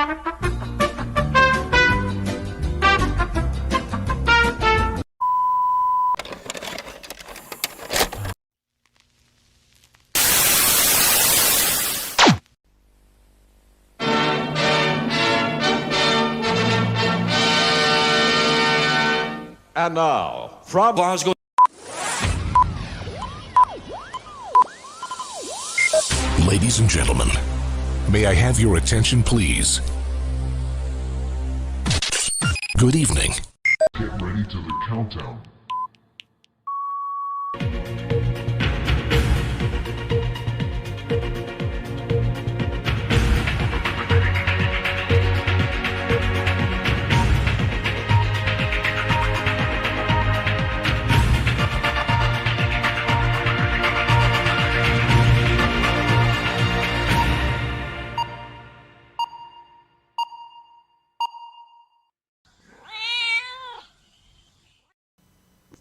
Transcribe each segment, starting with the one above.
And now, from Glasgow. Ladies and gentlemen, may I have your attention, please? Good evening. Get ready to the countdown.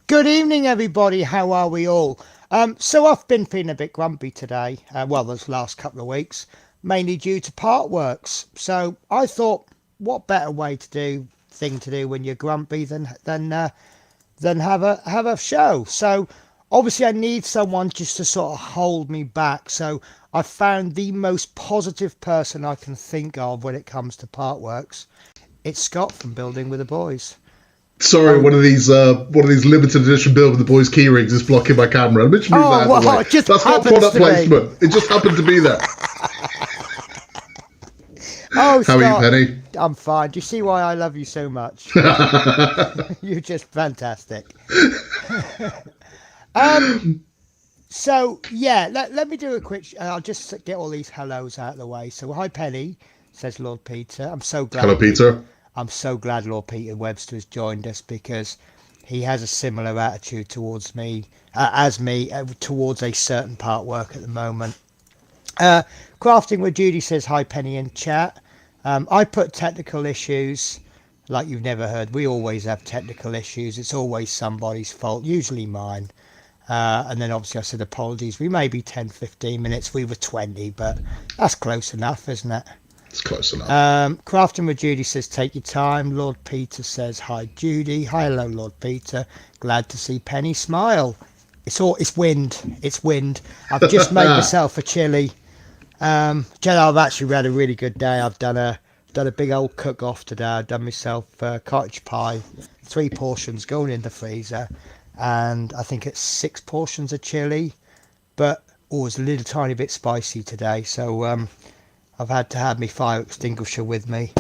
Good evening, everybody. How are we all? So I've been feeling a bit grumpy today. Well, those last couple of weeks, mainly due to Partworks. So I thought, what better thing to do when you're grumpy than have a show. So obviously, I need someone just to sort of hold me back. So I found the most positive person I can think of when it comes to Partworks. It's Scott from Building with the Boys. Sorry, one of these limited edition Build with the Boys key rings is blocking my camera. Let me just move that out of the way. That's not product placement. It just happened to be there. Oh, how are you, Penny? I'm fine. Do you see why I love you so much? You're just fantastic. So yeah, let me do a quick. I'll just get all these hellos out of the way. So hi, Penny, says Lord Peter. I'm so glad. Hello, Peter. I'm so glad Lord Peter Webster has joined us because he has a similar attitude towards me, towards a certain part work at the moment. Crafting with Judy says hi, Penny, in chat. I put technical issues like you've never heard. We always have technical issues. It's always somebody's fault, usually mine. And then obviously I said apologies. We may be 10, 15 minutes. We were 20, but that's close enough, isn't it? It's close enough. Crafting with Judy says take your time. Lord Peter says hi, Judy. Hi, hello, Lord Peter. Glad to see Penny smile. It's wind. It's wind. I've just made myself a chili. I've actually had a really good day. I've done a big old cook off today. I've done myself cottage pie, 3 portions going in the freezer, and I think it's 6 portions of chili, but it's a little tiny bit spicy today. So I've had to have my fire extinguisher with me.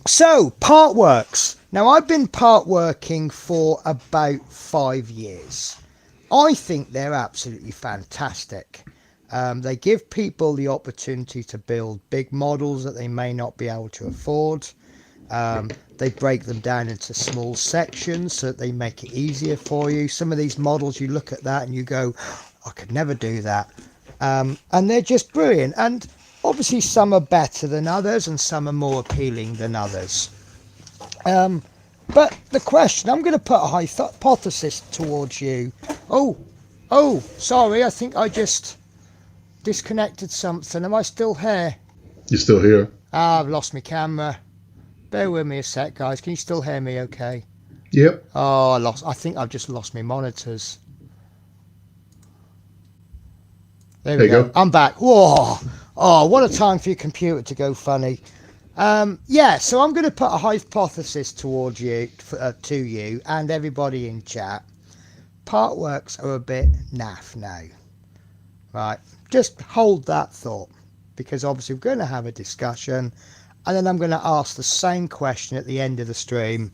So, Partworks. Now, I've been part working for about 5 years. I think they're absolutely fantastic. They give people the opportunity to build big models that they may not be able to afford. They break them down into small sections so that they make it easier for you. Some of these models, you look at that and you go, I could never do that. And they're just brilliant. And obviously some are better than others and some are more appealing than others. But the question, I'm going to put a hypothesis towards you. Oh, sorry, I think I just disconnected something. Am I still here? You're still here. I've lost my camera. Bear with me a sec, guys. Can you still hear me okay? Yep. Oh, I think I've just lost my monitors. There we go. I'm back. Whoa. Oh, what a time for your computer to go funny. Yeah, so I'm going to put a hypothesis towards you, to you and everybody in chat. Partworks are a bit naff now. Right. Just hold that thought, because obviously we're going to have a discussion, and then I'm going to ask the same question at the end of the stream,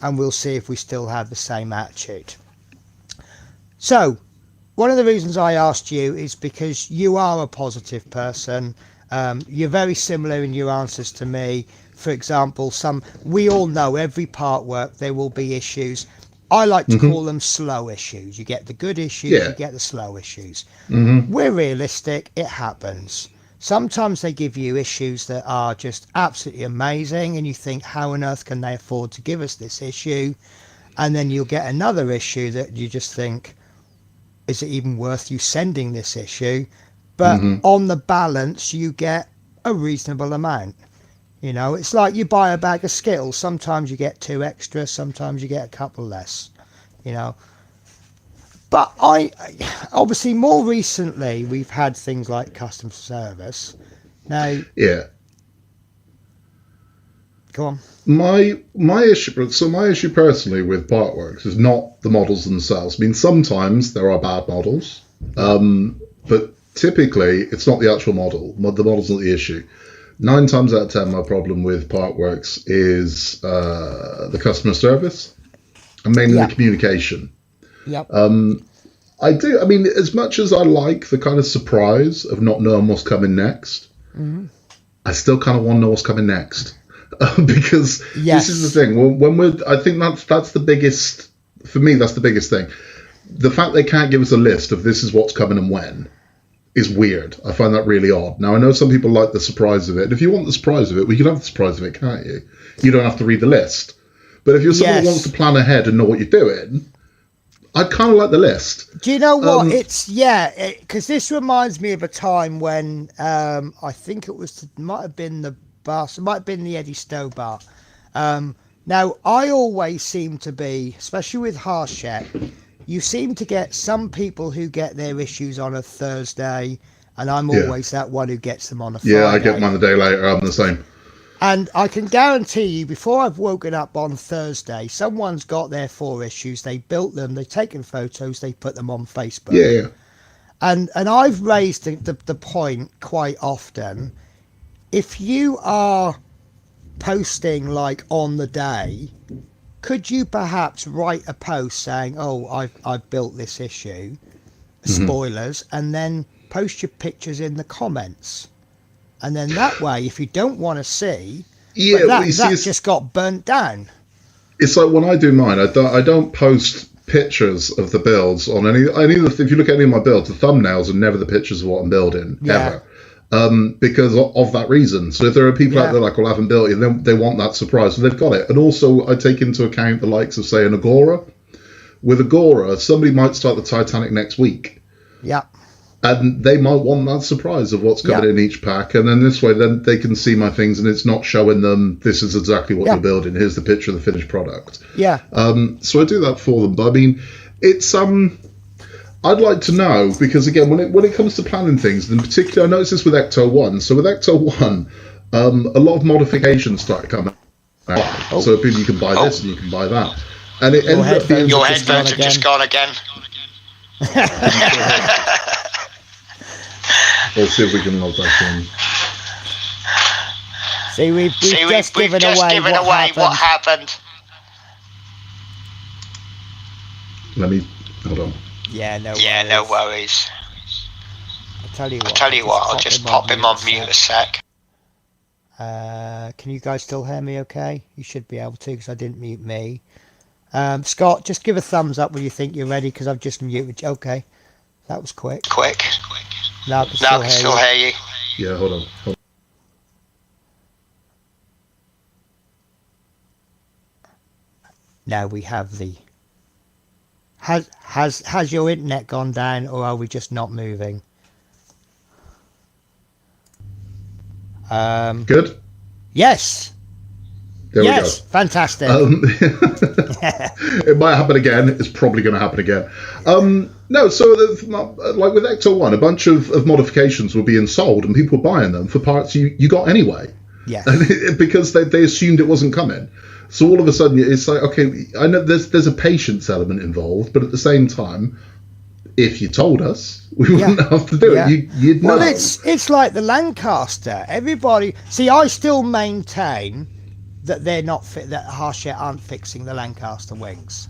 and we'll see if we still have the same attitude. So, one of the reasons I asked you is because you are a positive person. You're very similar in your answers to me. For example, we all know every part work there will be issues. I like to call them slow issues. You get the good issues, you get the slow issues. We're realistic, it happens. Sometimes they give you issues that are just absolutely amazing and you think, how on earth can they afford to give us this issue? And then you'll get another issue that you just think, is it even worth you sending this issue? But on the balance, you get a reasonable amount. You know, it's like you buy a bag of Skittles. Sometimes you get 2 extra, sometimes you get a couple less, you know. But obviously more recently, we've had things like customer service. Now, yeah. Go on. My issue personally with Partworks is not the models themselves. I mean, sometimes there are bad models, but typically it's not the actual model. The model's not the issue. 9 times out of 10, my problem with Partworks is the customer service and mainly the communication. Yep. I mean, as much as I like the kind of surprise of not knowing what's coming next, I still kind of want to know what's coming next. Because this is the thing. I think that's the biggest, for me, that's the biggest thing. The fact they can't give us a list of this is what's coming and when is weird. I find that really odd. Now, I know some people like the surprise of it. And if you want the surprise of it, we can have the surprise of it, can't you? You don't have to read the list. But if you're someone who wants to plan ahead and know what you're doing, I'd kind of like the list. Do you know what? Because this reminds me of a time when I think it might have been the Eddie Stowe bar. Now, I always seem to be, especially with Hachette, you seem to get some people who get their issues on a Thursday, and I'm always that one who gets them on a Friday. Yeah, I get mine a day later. I'm the same. And I can guarantee you, before I've woken up on Thursday, someone's got their 4 issues, they built them, they've taken photos, they put them on Facebook. Yeah. And I've raised the point quite often. If you are posting like on the day, could you perhaps write a post saying, "Oh, I've built this issue," spoilers, and then post your pictures in the comments, and then that way, if you don't want to see, that just got burnt down. It's like when I do mine, I don't post pictures of the builds on any. If you look at any of my builds, the thumbnails are never the pictures of what I'm building ever. Because of that reason. So if there are people out there like, well, I haven't built it, then they want that surprise, so they've got it. And also, I take into account the likes of, say, an Agora. With Agora, somebody might start the Titanic next week. Yeah. And they might want that surprise of what's coming in each pack. And then this way, then they can see my things, and it's not showing them, this is exactly what you're building. Here's the picture of the finished product. Yeah. So I do that for them. But I mean, it's... I'd like to know, because again, when it comes to planning things, in particular, I noticed this with Ecto 1. So with Ecto 1, a lot of modifications started coming out. So you can buy this and you can buy that. And it ended up being... Your headphones have just gone again. Let's see if we can log back in. See, we've just given away what happened. Let me... Hold on. Yeah, no worries. I'll tell you what, I'll just pop him on mute a sec. Can you guys still hear me okay? You should be able to, because I didn't mute me. Scott, just give a thumbs up when you think you're ready, because I've just muted you. Okay, that was quick. Now I can still hear you. Yeah, hold on. Now we have the... Has your internet gone down, or are we just not moving? Good? Yes. There we go. Fantastic. It might happen again. It's probably going to happen again. No, so like with Ecto 1, a bunch of modifications were being sold, and people were buying them for parts you got anyway. Yeah. Because they assumed it wasn't coming. So all of a sudden, it's like, okay, I know there's a patience element involved, but at the same time, if you told us, we wouldn't have to do it. You'd know. Well, it's like the Lancaster. Everybody, see, I still maintain that they're not that Hachette aren't fixing the Lancaster wings,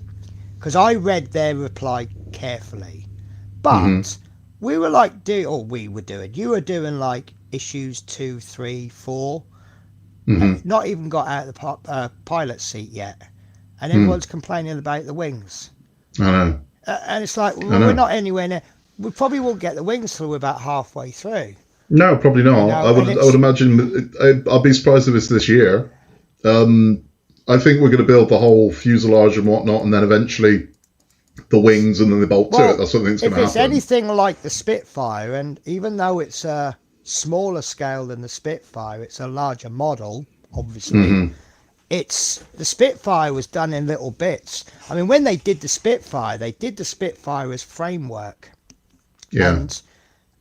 because I read their reply carefully, but we were like you were doing like issues 2, 3, 4. Not even got out of the pilot seat yet, and everyone's complaining about the wings. I know. And it's like, well, we're not anywhere near. We probably won't get the wings till we're about halfway through. No, probably not. I would imagine. I'll be surprised if it's this year. I think we're going to build the whole fuselage and whatnot, and then eventually the wings, and then they bolt to it. That's what I think is going to happen. If it's anything like the Spitfire, and even though it's smaller scale than the Spitfire. It's a larger model, obviously. The Spitfire was done in little bits. I mean, when they did the Spitfire as framework. Yeah.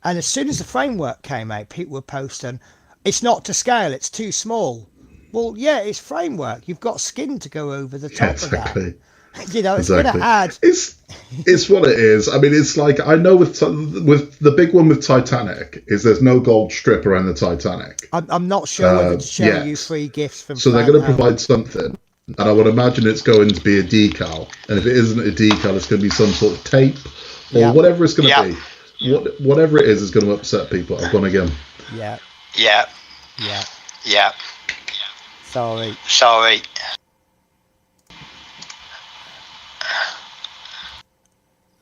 And as soon as the framework came out, people were posting, it's not to scale, it's too small. Well, yeah, it's framework. You've got skin to go over the top of that. You know, it's going to add. It's what it is. I mean, it's like, I know with the big one with Titanic is there's no gold strip around the Titanic. I'm not sure whether to show you free gifts from. So they're going to provide something, and I would imagine it's going to be a decal. And if it isn't a decal, it's going to be some sort of tape or whatever it's going to be. Whatever it is going to upset people. I've gone again. Yeah. Sorry.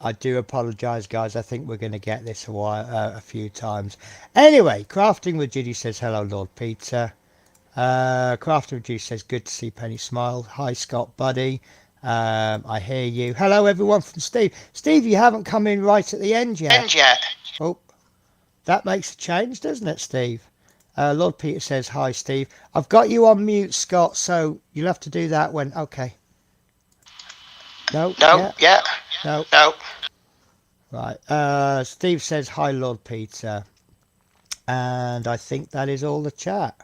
I do apologise, guys. I think we're going to get this a few times. Anyway, Crafting with Judy says, hello, Lord Peter. Crafting with Judy says, good to see Penny smile. Hi, Scott, buddy. I hear you. Hello, everyone from Steve. Steve, you haven't come in right at the end yet. Oh, that makes a change, doesn't it, Steve? Lord Peter says, hi, Steve. I've got you on mute, Scott, so you'll have to do that when... Okay. No. Right. Steve says, hi, Lord Peter. And I think that is all the chat.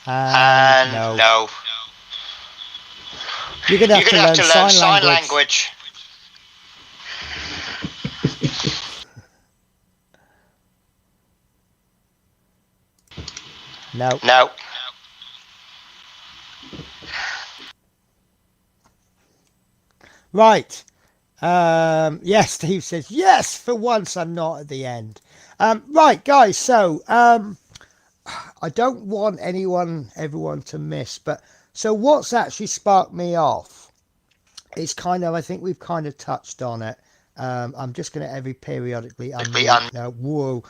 No. You're going to have to learn sign language. No. Right. Yes, Steve says, yes, for once I'm not at the end. Right, guys, so I don't want everyone to miss, but so what's actually sparked me off is kind of, I think we've kind of touched on it. I'm just going to periodically unmute now. Whoa.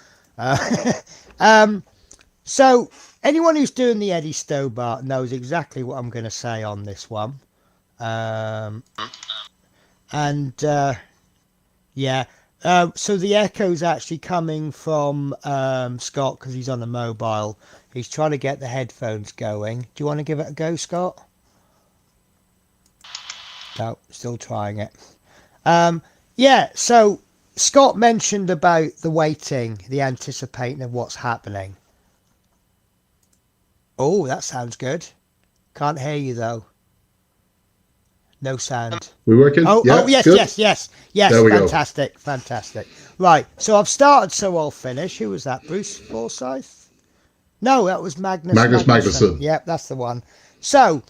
So anyone who's doing the Eddie Stobart knows exactly what I'm going to say on this one. So the echo's actually coming from Scott because he's on a mobile. He's trying to get the headphones going. Do you want to give it a go, Scott? No, still trying it. So Scott mentioned about the waiting, the anticipating of what's happening. Oh, that sounds good. Can't hear you though. No sound. We working? Yes. There we fantastic. Right, so I've started So I'll Finish. Who was that? Bruce Forsyth? No, that was Magnus Magnusson. Yep, that's the one. So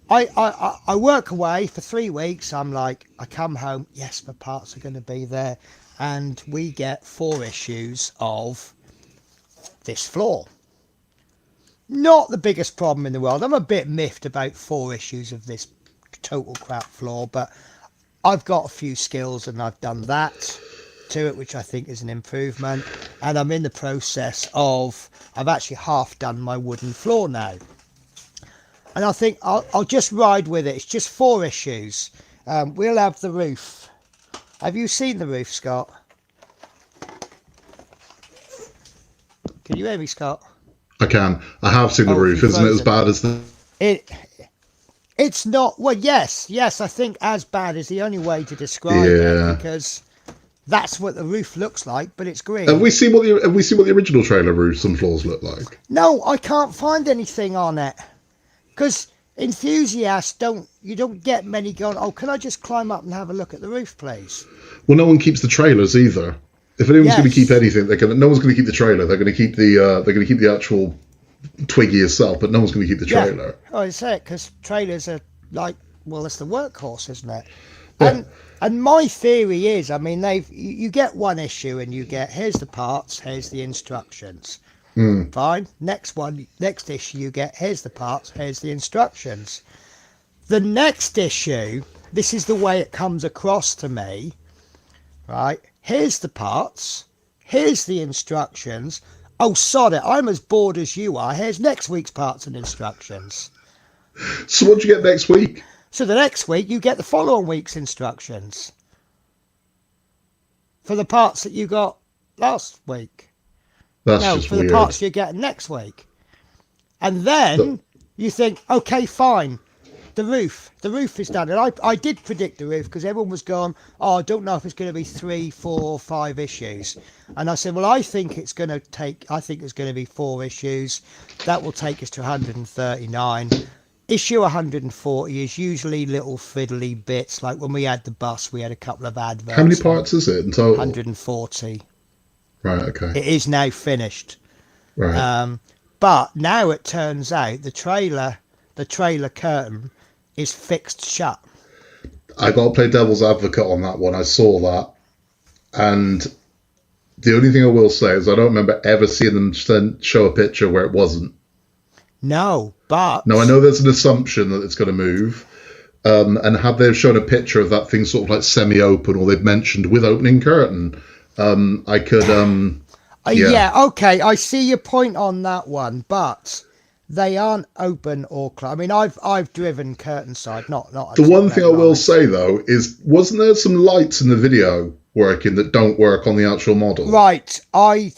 I work away for 3 weeks. I'm like, I come home. Yes, the parts are going to be there, and we get 4 issues of this floor. Not the biggest problem in the world. I'm a bit miffed about 4 issues of this total crap floor, but I've got a few skills and I've done that to it, which I think is an improvement. And I'm in the process of, I've actually half done my wooden floor now. And I think I'll just ride with it. It's just 4 issues. We'll have the roof. Have you seen the roof, Scott? Can you hear me, Scott? I can. I have seen the roof. Isn't it as bad as the... It's not... Well, yes. I think as bad is the only way to describe it, because that's what the roof looks like, but it's green. Have we seen what the original trailer roofs and floors look like? No, I can't find anything on it, because enthusiasts don't get many going, oh, can I just climb up and have a look at the roof, please? Well, no one keeps the trailers either. If anyone's going to keep anything, no one's going to keep the trailer. They're going to keep the actual Twiggy itself, but no one's going to keep the trailer. Yeah. Oh, it's it, because trailers are like, well, it's the workhorse, isn't it? Yeah. And my theory is, I mean, you get 1 issue and you get, here's the parts, here's the instructions. Fine. Next issue you get, here's the parts, here's the instructions. The next issue, this is the way it comes across to me, right? Here's the parts, here's the instructions. Oh, sod it, I'm as bored as you are. Here's next week's parts and instructions. So what do you get next week? So the next week you get the following week's instructions for the parts that you got last week. That's no, just for weird. the parts you're getting next week. And then you think, okay, fine. The roof is done. And I did predict the roof because everyone was going, oh, I don't know if it's going to be 3, 4, or 5 issues. And I said, well, I think it's going to be 4 issues. That will take us to 139. Issue 140 is usually little fiddly bits. Like when we had the bus, we had a couple of adverts. How many parts is it in total? 140. Right, okay. It is now finished. Right. But now it turns out the trailer curtain is fixed shut. I got to play devil's advocate on that one. I saw that. And the only thing I will say is I don't remember ever seeing them show a picture where it wasn't. No, but... Now, I know there's an assumption that it's going to move. And have they shown a picture of that thing sort of like semi-open, or they've mentioned with opening curtain, I could... yeah, okay, I see your point on that one, but... They aren't open or closed. I mean, I've driven curtain side, not. The one thing I will say though is, wasn't there some lights in the video working that don't work on the actual model? Right. I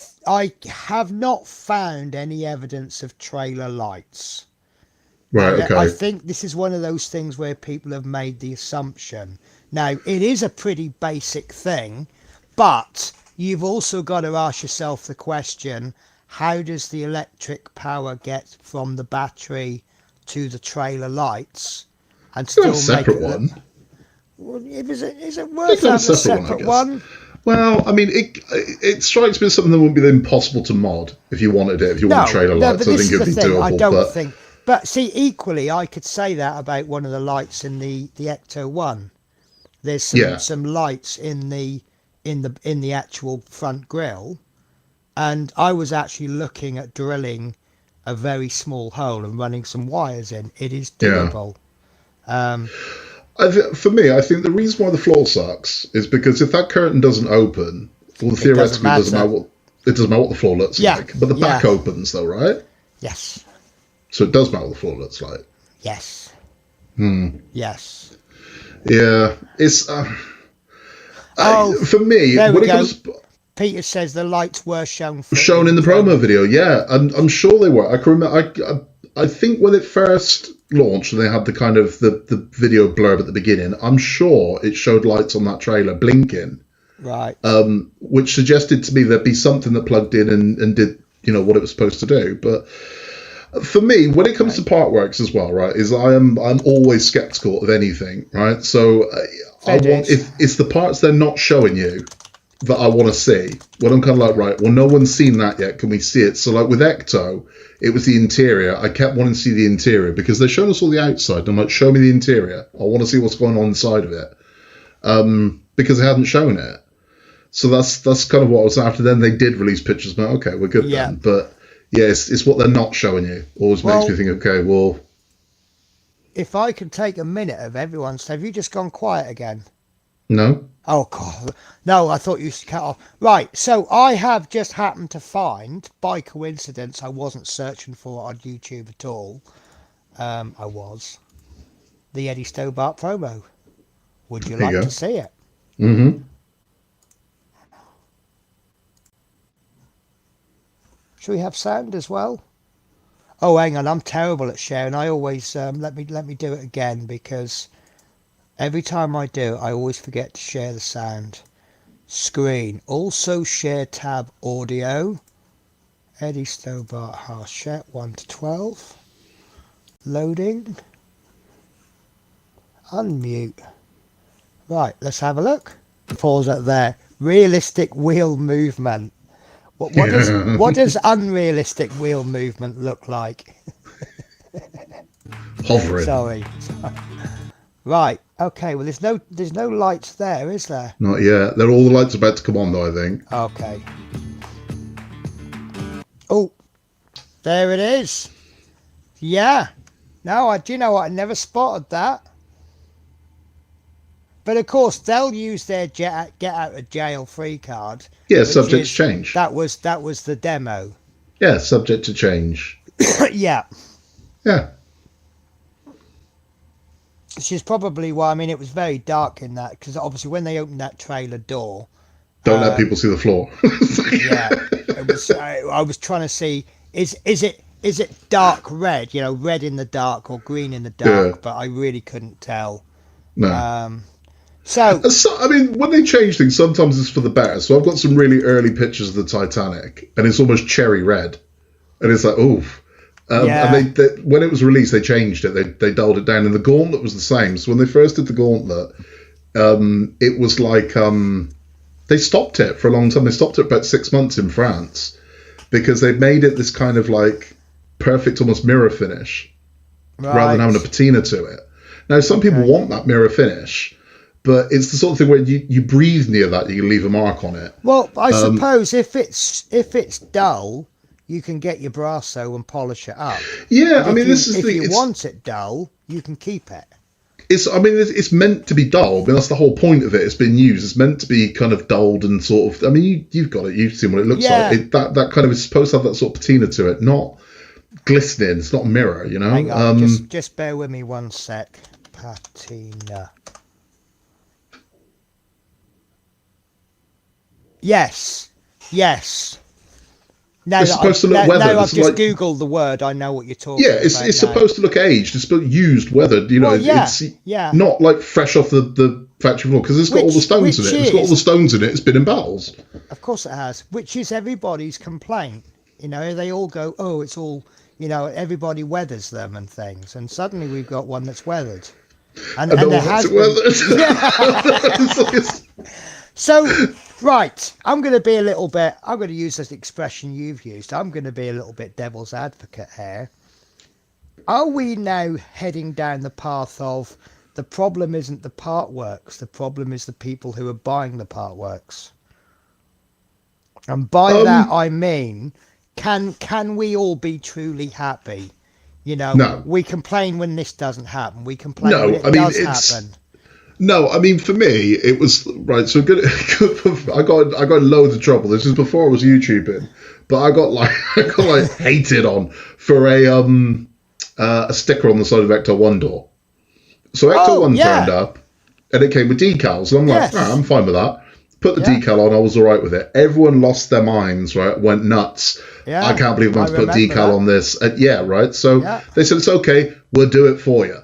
have not found any evidence of trailer lights. Right. Okay. I think this is one of those things where people have made the assumption. Now, it is a pretty basic thing, but you've also got to ask yourself the question. How does the electric power get from the battery to the trailer lights and still make it one? Well, is it worth having a separate one? Well, I mean, it strikes me as something that wouldn't be impossible to mod if you wanted it. If you want trailer lights, I think it'd be doable. I don't think. But see, equally, I could say that about one of the lights in the Ecto 1. There's some lights in the actual front grille. And I was actually looking at drilling a very small hole and running some wires in. It is doable. Yeah. For me, I think the reason why the floor sucks is because if that curtain doesn't open, well, theoretically, it doesn't matter what the floor looks like. But the back opens, though, right? Yes. So it does matter what the floor looks like. Yes. Yes. Yeah. It's for me, when it comes. Peter says the lights were shown in the promo video. Yeah, I'm sure they were. I can remember. I think when it first launched and they had the kind of the video blurb at the beginning, I'm sure it showed lights on that trailer blinking. Right. Which suggested to me there'd be something that plugged in and did what it was supposed to do. But for me, when it comes to Partworks as well, right, is I'm always skeptical of anything, right? So if it's the parts they're not showing you that I want to see, when I'm kind of like, right, well, no one's seen that yet. Can we see it? So like with Ecto, it was the interior. I kept wanting to see the interior because they're showing us all the outside. And I'm like, show me the interior. I want to see what's going on inside of it. Because they hadn't shown it. So that's kind of what I was after. Then they did release pictures. But okay, we're good then. But yeah, it's what they're not showing you. Always makes me think, okay, well. If I could take a minute of everyone's, have you just gone quiet again? No. Oh, God. No, I thought you used to cut off. Right, so I have just happened to find, by coincidence, I wasn't searching for it on YouTube at all. I was. The Eddie Stobart promo. Would you like to see it? Mm-hmm. Should we have sound as well? Oh, hang on, I'm terrible at sharing. I always, let me do it again because... every time I do, I always forget to share the sound. Screen. Also share tab audio. Eddie Stobart Harshett 1 to 12. Loading. Unmute. Right, let's have a look. Pause it there. Realistic wheel movement. What does unrealistic wheel movement look like? Hovering. Sorry. Right. Okay. Well, there's no lights there, is there? Not yet. They're all the lights about to come on, though, I think. Okay. Oh, there it is. Yeah. No, do you know what? I never spotted that. But of course, they'll use their get out of jail free card. Yeah, subject to change. That was the demo. Yeah, subject to change. Yeah. Yeah. Which is probably why, I mean, it was very dark in that, because obviously when they opened that trailer door, Don't let people see the floor. Yeah, it was. I was trying to see is it dark red? You know, red in the dark or green in the dark. Yeah. But I really couldn't tell. No. So, I mean, when they change things, sometimes it's for the better. So I've got some really early pictures of the Titanic, and it's almost cherry red, and it's like, oof. And they when it was released, they changed it. They dulled it down, and the Gauntlet was the same. So when they first did the Gauntlet, it was like they stopped it for a long time. They stopped it about 6 months in France because they made it this kind of like perfect, almost mirror finish, rather than having a patina to it. Now, some people want that mirror finish, but it's the sort of thing where you breathe near that, you can leave a mark on it. Well, I suppose if it's dull, you can get your Brasso and polish it up. Yeah, But I mean, if you want it dull, you can keep it. It's meant to be dull. I mean, that's the whole point of it. It's been used. It's meant to be kind of dulled and sort of. I mean, you've got it. You've seen what it looks like. That kind of is supposed to have that sort of patina to it, not glistening. It's not mirror, you know. Hang on, just bear with me one sec. Patina. Yes. Now it's supposed to look weathered. Now I've just googled the word. I know what you're talking about. Yeah, it's supposed to look aged. It's used, weathered. You know, it's not like fresh off the factory floor because it's got all the stones in it. It's got all the stones in it. It's been in battles. Of course it has. Which is everybody's complaint. You know, they all go, oh, it's all. You know, everybody weathers them and things, and suddenly we've got one that's weathered. And there has been. Yeah. So, right, I'm going to use this expression you've used. I'm going to be a little bit devil's advocate here. Are we now heading down the path of the problem isn't the Partworks, the problem is the people who are buying the Partworks? And by that I mean, can we all be truly happy? You know, no. We complain when this doesn't happen. We complain when it does happen. No, I mean, for me, it was right. So good. I got loads of trouble. This is before I was YouTubing, but I got hated on for a sticker on the side of Ecto 1 door. So Ecto 1 turned up, and it came with decals. And I'm like, I'm fine with that. Put the decal on. I was all right with it. Everyone lost their minds. Right, went nuts. Yeah, I can't believe I'm going to put decal on this. Right. So they said it's okay. We'll do it for you.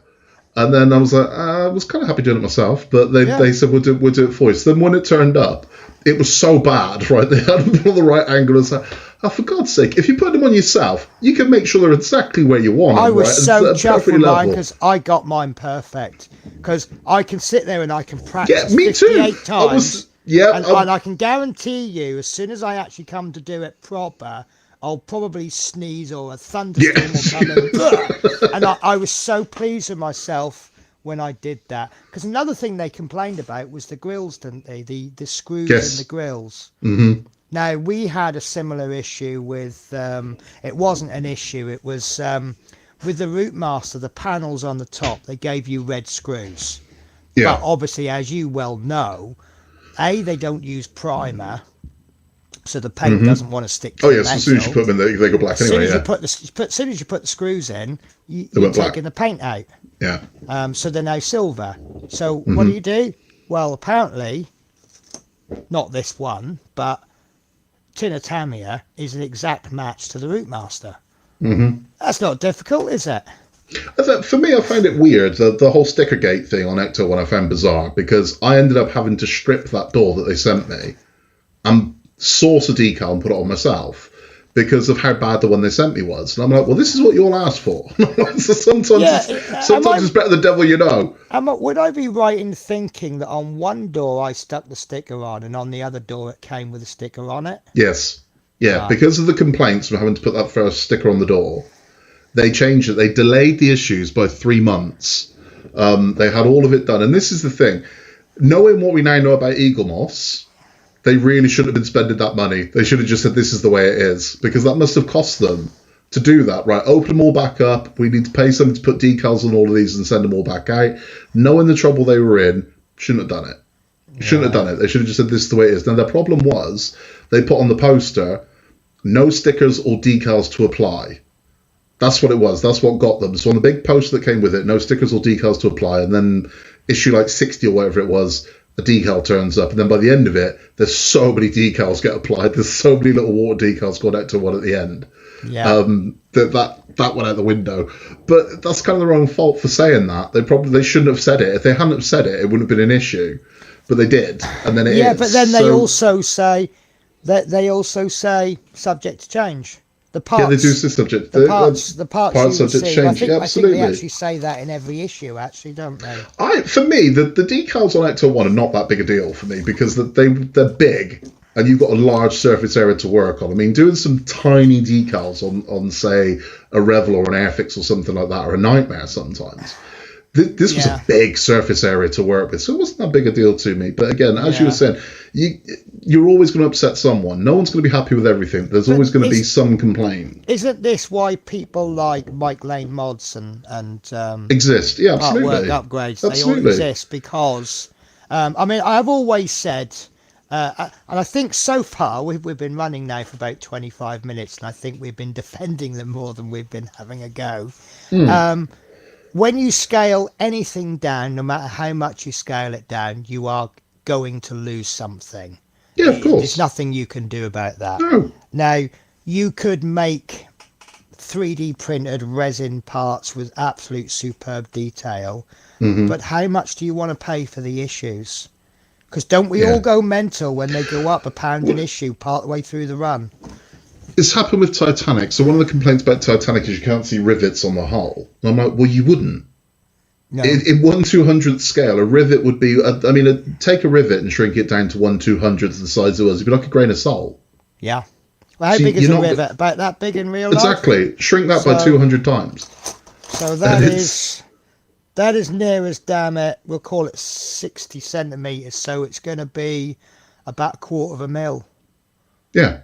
And then I was like, I was kind of happy doing it myself, but they said we'll do it for you. So then when it turned up, it was so bad, right? They had them on the right angle. And so, for God's sake, if you put them on yourself, you can make sure they're exactly where you want them. I was so chuffed with mine because I got mine perfect. Because I can sit there and I can practice 58 times. And I can guarantee you, as soon as I actually come to do it proper, I'll probably sneeze or a thunderstorm will come in. And I was so pleased with myself when I did that. Because another thing they complained about was the grills, didn't they? The screws in the grills. Mm-hmm. Now, we had a similar issue with, it wasn't an issue, it was with the Routemaster, the panels on the top, they gave you red screws. Yeah. But obviously, as you well know, they don't use primer. So the paint doesn't want to stick to the metal. As soon as you put them in, they go black anyway. As soon as you put the screws in, you're taking the paint out. Yeah. So they're now silver. So what do? Well, apparently, not this one, but Titania is an exact match to the Routemaster. Mm-hmm. That's not difficult, is it? For me, I found it weird. The whole sticker gate thing on Ecto 1 I found bizarre because I ended up having to strip that door that they sent me and source a decal and put it on myself because of how bad the one they sent me was. And I'm like, well, this is what you all asked for. So sometimes it's better the devil you know. Would I be right in thinking that on one door I stuck the sticker on and on the other door it came with a sticker on it? Yes. Yeah, right. Because of the complaints from having to put that first sticker on the door, they changed it. They delayed the issues by 3 months. They had all of it done. And this is the thing. Knowing what we now know about Eagle Moss, they really shouldn't have been spending that money. They should have just said, this is the way it is. Because that must have cost them to do that, right? Open them all back up. We need to pay something to put decals on all of these and send them all back out. Knowing the trouble they were in, shouldn't have done it. Shouldn't have done it. They should have just said, this is the way it is. Now, their problem was, they put on the poster, no stickers or decals to apply. That's what it was. That's what got them. So on the big poster that came with it, no stickers or decals to apply. And then issue like 60 or whatever it was, a decal turns up, and then by the end of it, there's so many decals get applied. There's so many little water decals going out to one at the end. Yeah. That went out the window. But that's kind of the wrong fault for saying that. They shouldn't have said it. If they hadn't have said it, it wouldn't have been an issue. But they did, and then it is. But then they also say subject to change. The parts, they do say subject. The parts subject to change. I think Absolutely. they actually say that in every issue, actually, don't they? For me, the decals on Ecto 1 are not that big a deal for me because they're big and you've got a large surface area to work on. I mean, doing some tiny decals on say, a Revel or an Airfix or something like that are a nightmare sometimes. This was a big surface area to work with, so it wasn't that big a deal to me. But again, as you were saying, you're always going to upset someone. No one's going to be happy with everything. There's always going to be some complaint. Isn't this why people like Mike Lane mods and exist? Yeah, absolutely. Partwork upgrades. Absolutely. They all exist because, I've always said, and I think so far we've been running now for about 25 minutes, and I think we've been defending them more than we've been having a go. When you scale anything down, no matter how much you scale it down, you are going to lose something. Yeah, of course. There's nothing you can do about that. No. Now, you could make 3D printed resin parts with absolute superb detail, but how much do you want to pay for the issues? Because don't we all go mental when they go up £1 an issue part the way through the run? It's happened with Titanic. So one of the complaints about Titanic is you can't see rivets on the hull. And I'm like, well, you wouldn't. No. In 1/200th scale, a rivet would be... take a rivet and shrink it down to 1/200th of the size it was. It'd be like a grain of salt. Yeah. Well, how big is a rivet? About that big in real life? Exactly. Shrink that by 200 times. So that is near as, damn it, we'll call it 60 centimetres. So it's going to be about 1/4 mil. Yeah.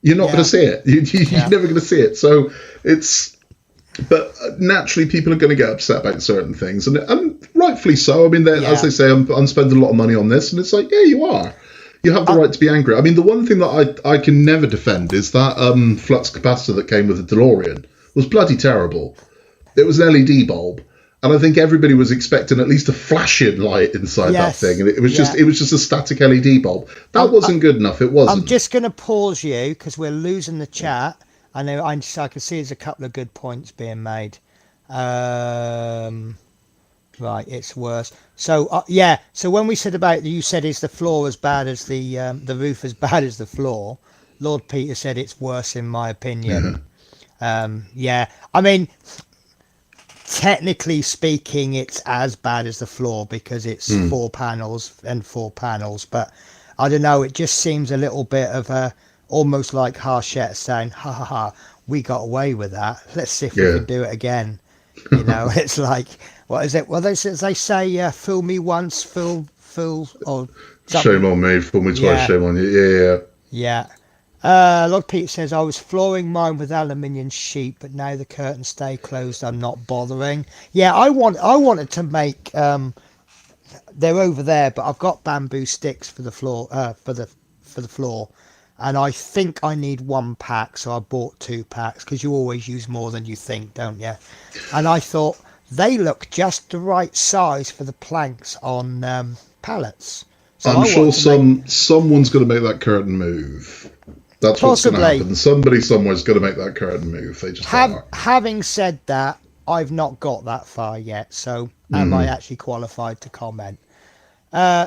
You're not going to see it. You're never going to see it. So it's... But naturally, people are going to get upset about certain things. And rightfully so. I mean, as they say, I'm spending a lot of money on this. And it's like, yeah, you are. You have the right to be angry. I mean, the one thing that I can never defend is that flux capacitor that came with the DeLorean was bloody terrible. It was an LED bulb. And I think everybody was expecting at least a flashing light inside that thing, and it was just a static LED bulb. That wasn't good enough. It wasn't. I'm just going to pause you because we're losing the chat. I know I can see there's a couple of good points being made. Right, it's worse. So So when we said about you said is the floor as bad as the roof as bad as the floor? Lord Peter said it's worse in my opinion. I mean. Technically speaking, it's as bad as the floor because it's 4 panels and 4 panels. But I don't know, it just seems a little bit of almost like Harshette saying, ha ha ha, we got away with that. Let's see if we can do it again. You know, it's like, what is it? Well, they say, fool me once, fool, or something. Shame on me, fool me twice, shame on you. Yeah. Lord Pete says, I was flooring mine with aluminium sheet, but now the curtains stay closed, I'm not bothering. Yeah, I wanted to make, they're over there, but I've got bamboo sticks for the floor, for the floor. And I think I need 1 pack, so I bought 2 packs, because you always use more than you think, don't you? And I thought, they look just the right size for the planks on pallets. So I'm sure someone's going to make that curtain move. That's possibly what's going to happen. Somebody somewhere's going to make that curtain move. They just are. Having said that, I've not got that far yet, so am I actually qualified to comment?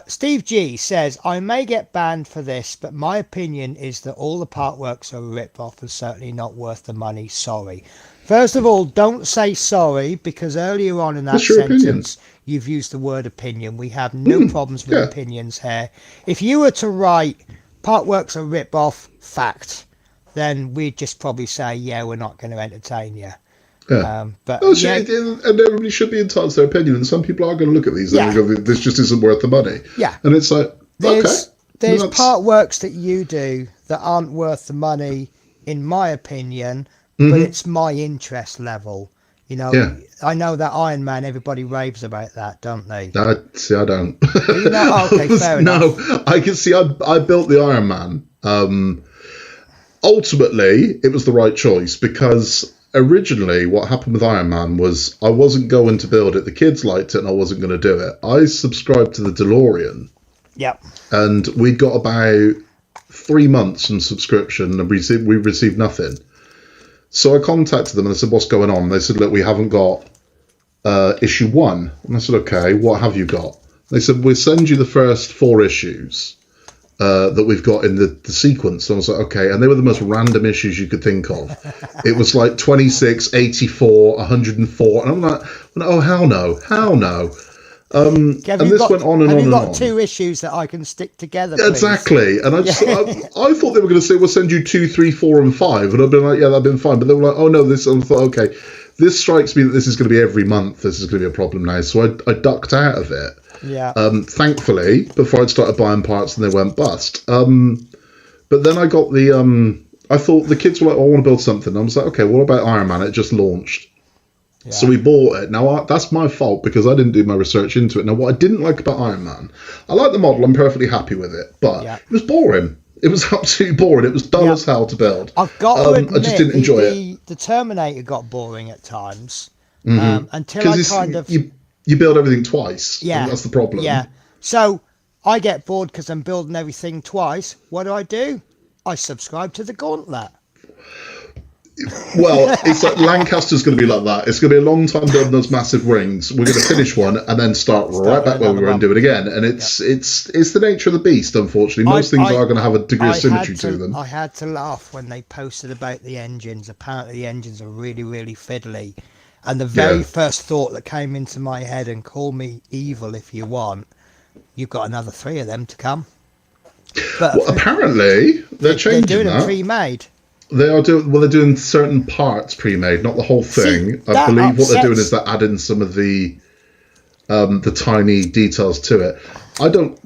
Steve G says, I may get banned for this, but my opinion is that all the Partworks are a rip-off and certainly not worth the money. Sorry. First of all, don't say sorry, because earlier on in that sentence, you've used the word opinion. We have no problems with opinions here. If you were to write, Partworks are rip-off, fact, then we'd just probably say, yeah, we're not going to entertain you. Yeah. And everybody should be entitled to their opinion, and some people are going to look at these and go, this just isn't worth the money. Yeah. And it's like, there's Partworks that you do that aren't worth the money, in my opinion, but it's my interest level. You know, I know that Iron Man, everybody raves about that, don't they? I don't. You know, okay, fair enough. No, I can see I built the Iron Man. Ultimately, it was the right choice, because originally what happened with Iron Man was I wasn't going to build it. The kids liked it and I wasn't going to do it. I subscribed to the DeLorean Yep. And we'd got about 3 months in subscription, and we received nothing. So I contacted them and I said, "What's going on?" They said, "Look, we haven't got issue 1." And I said, "Okay, what have you got?" They said, "We'll send you the first 4 issues that we've got in the sequence." And I was like, "Okay." And they were the most random issues you could think of. It was like 26, 84, 104. And I'm like, "Oh, hell no. And this went on and on and on. Have you got 2 issues that I can stick together, please? Exactly. And I thought they were going to say, "We'll send you 2, 3, 4, and 5." And I've been like, "Yeah, that'd been fine." But they were like, "Oh, no, this." And I thought, okay, this strikes me that this is going to be every month. This is going to be a problem now. So I ducked out of it. Yeah. Thankfully, before I'd started buying parts and they went bust. But then I got I thought the kids were like, "Oh, I want to build something." And I was like, "Okay, what about Iron Man? It just launched." Yeah. So we bought it. Now, that's my fault because I didn't do my research into it. Now, what I didn't like about Iron Man, I like the model. I'm perfectly happy with it. But it was boring. It was absolutely boring. It was dull as hell to build. I've got to admit, I just didn't enjoy it. The Terminator got boring at times. Until I kind of... You build everything twice. Yeah. That's the problem. Yeah. So I get bored because I'm building everything twice. What do? I subscribe to the Gauntlet. Well, it's like Lancaster's going to be like that. It's going to be a long time building those massive rings. We're going to finish one and then start right back where we were and do it again. And it's the nature of the beast, unfortunately. Most things are going to have a degree of symmetry to them. I had to laugh when they posted about the engines. Apparently the engines are really, really fiddly. And the very first thought that came into my head, and call me evil if you want, you've got another 3 of them to come. But apparently they're changing that. They're doing them pre-made. They are doing they're doing certain parts pre-made, not the whole thing. I believe what they're doing is they're adding some of the tiny details to it. I don't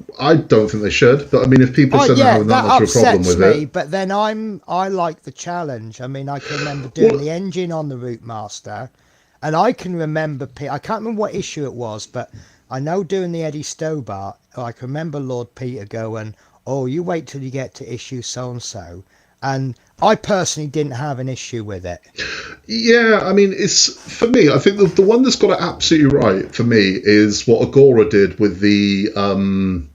think they should, but I mean, if people say they're having that much of a problem with it, but then I like the challenge. I mean, I can remember doing the engine on the Route Master, and I can remember I can't remember what issue it was, but I know doing the Eddie Stobart. I can remember Lord Peter going, "Oh, you wait till you get to issue so and so," and I personally didn't have an issue with it. Yeah, I mean, it's for me. I think the one that's got it absolutely right for me is what Agora did with the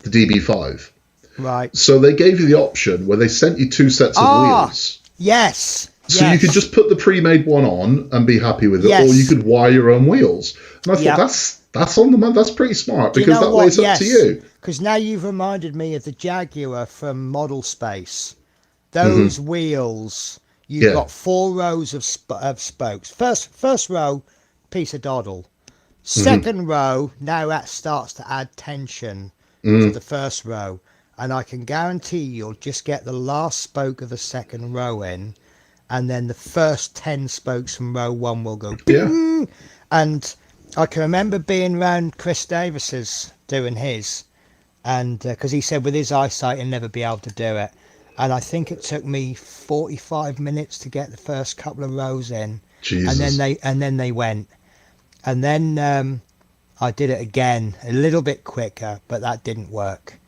DB5. Right. So they gave you the option where they sent you 2 sets of wheels. Yes. So you could just put the pre-made one on and be happy with it, or you could wire your own wheels. And I thought that's on the money. That's pretty smart because that way it's up to you. Because now you've reminded me of the Jaguar from Model Space. Those wheels, you've got 4 rows of spokes. First row, piece of doddle. Second row, now that starts to add tension to the first row. And I can guarantee you'll just get the last spoke of the second row in, and then the first 10 spokes from row 1 will go ding. Yeah. And I can remember being around Chris Davis's doing his, and because he said with his eyesight he'll never be able to do it. And I think it took me 45 minutes to get the first couple of rows in. Jesus. And then they went. And then I did it again a little bit quicker, but that didn't work.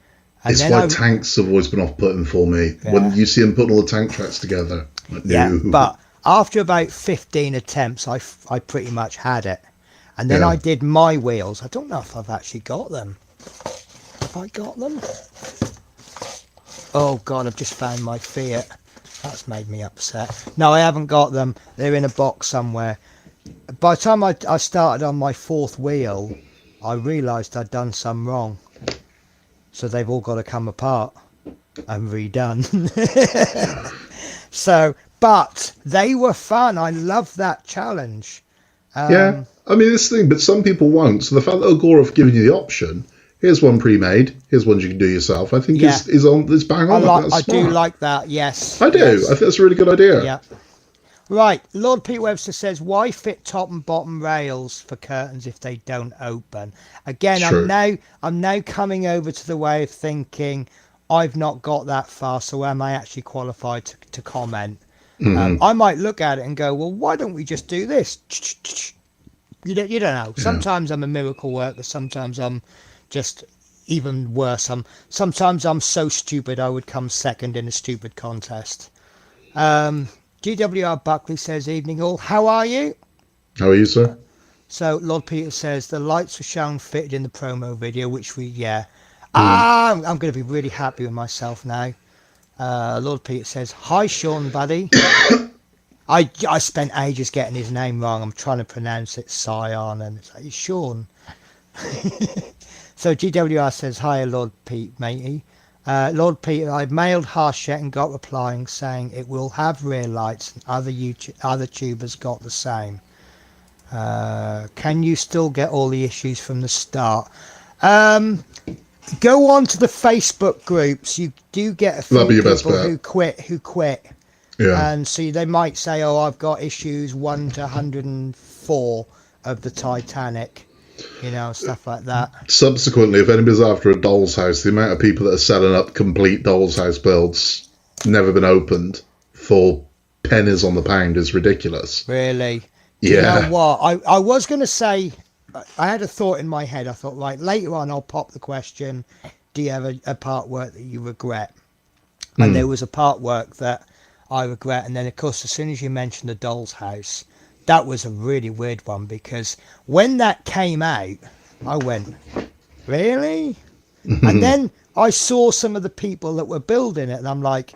And it's why tanks have always been off-putting for me. Yeah. When you see them putting all the tank tracks together. Like, no. Yeah, but after about 15 attempts, I pretty much had it. And then I did my wheels. I don't know if I've actually got them. Have I got them? Oh God, I've just found my Fiat. That's made me upset. No, I haven't got them. They're in a box somewhere. By the time I started on my 4th wheel, I realised I'd done some wrong. So they've all got to come apart and redone. So, but they were fun. I love that challenge. Yeah, I mean, this thing, but some people won't. So the fact that Agora have given you the option, here's one pre-made, here's ones you can do yourself, I think is bang on. I do like that, yes. I do. Yes. I think that's a really good idea. Yeah. Right, Lord Pete Webster says, why fit top and bottom rails for curtains if they don't open? Again, I'm now coming over to the way of thinking, I've not got that far, so am I actually qualified to comment? I might look at it and go, well, why don't we just do this? You don't know. Sometimes I'm a miracle worker, sometimes I'm just even worse. Sometimes I'm so stupid I would come second in a stupid contest. GWR Buckley says, evening all. How are you? How are you, sir? So Lord Peter says, the lights were shown fitted in the promo video, which I'm going to be really happy with myself now. Lord Peter says, "Hi, Sean, buddy." I spent ages getting his name wrong. I'm trying to pronounce it Sion, and it's like, Sean. So GWR says, "Hi, Lord Pete, matey." Lord Peter, I've mailed Harshette and got replying saying it will have rear lights, and other tubers got the same. Can you still get all the issues from the start? Go on to the Facebook groups. You do get a few people who quit. Yeah. And so they might say, "Oh, I've got issues 1 to 104 of the Titanic," stuff like that. Subsequently, if anybody's after a Doll's House, the amount of people that are selling up complete Doll's House builds, never been opened, for pennies on the pound is ridiculous. Really? Yeah. You know what? I was going to say, I had a thought in my head. I thought, right, later on I'll pop the question, do you have a part work that you regret? And there was a part work that I regret. And then, of course, as soon as you mentioned the Doll's House, that was a really weird one, because when that came out, I went, really? And then I saw some of the people that were building it, and I'm like,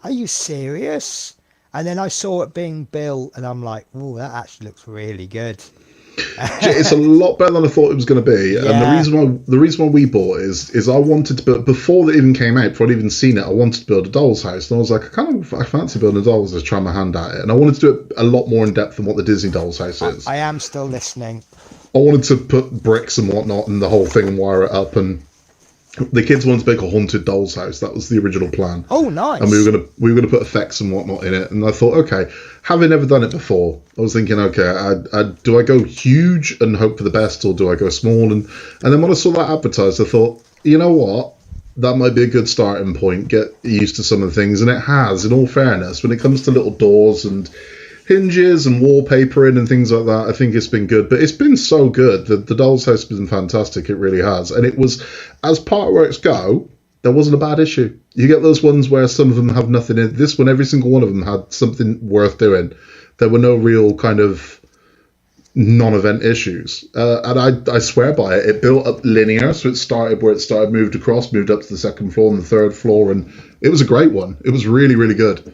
are you serious? And then I saw it being built, and I'm like, oh, that actually looks really good. It's a lot better than I thought it was going to be. Yeah. And the reason why we bought it is I wanted to build, before it even came out, before I'd even seen it, I wanted to build a Doll's House. And I was like, I fancy building a Doll's House, try my hand at it. And I wanted to do it a lot more in depth than what the Disney Doll's House is. I am still listening. I wanted to put bricks and whatnot and the whole thing and wire it up, and the kids wanted to make a haunted doll's house. That was the original plan. Oh, nice. And we were gonna put effects and whatnot in it. And I thought, okay, having never done it before, I was thinking, okay, do I go huge and hope for the best, or do I go small? And then when I saw that advertised, I thought, you know what, that might be a good starting point. Get used to some of the things, and it has. In all fairness, when it comes to little doors and hinges and wallpapering and things like that, I think it's been good. But it's been so good. The Doll's House has been fantastic. It really has. And it was, as Partworks go, there wasn't a bad issue. You get those ones where some of them have nothing in. This one, every single one of them had something worth doing. There were no real kind of non-event issues. And I swear by it. It built up linear. So it started where it started, moved across, moved up to the second floor and the third floor. And it was a great one. It was really, really good.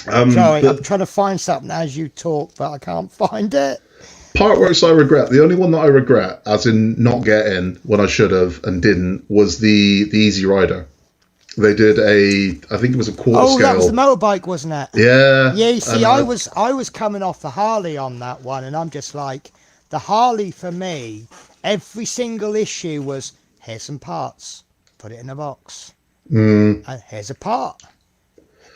Sorry, I'm trying to find something as you talk, but I can't find it. Partworks I regret. The only one that I regret, as in not getting when I should have and didn't, was the Easy Rider. They did I think it was a quarter scale. Oh, that was the motorbike, wasn't it? Yeah. Yeah, you see, I was coming off the Harley on that one, and I'm just like, the Harley for me, every single issue was, here's some parts, put it in a box. And here's a part.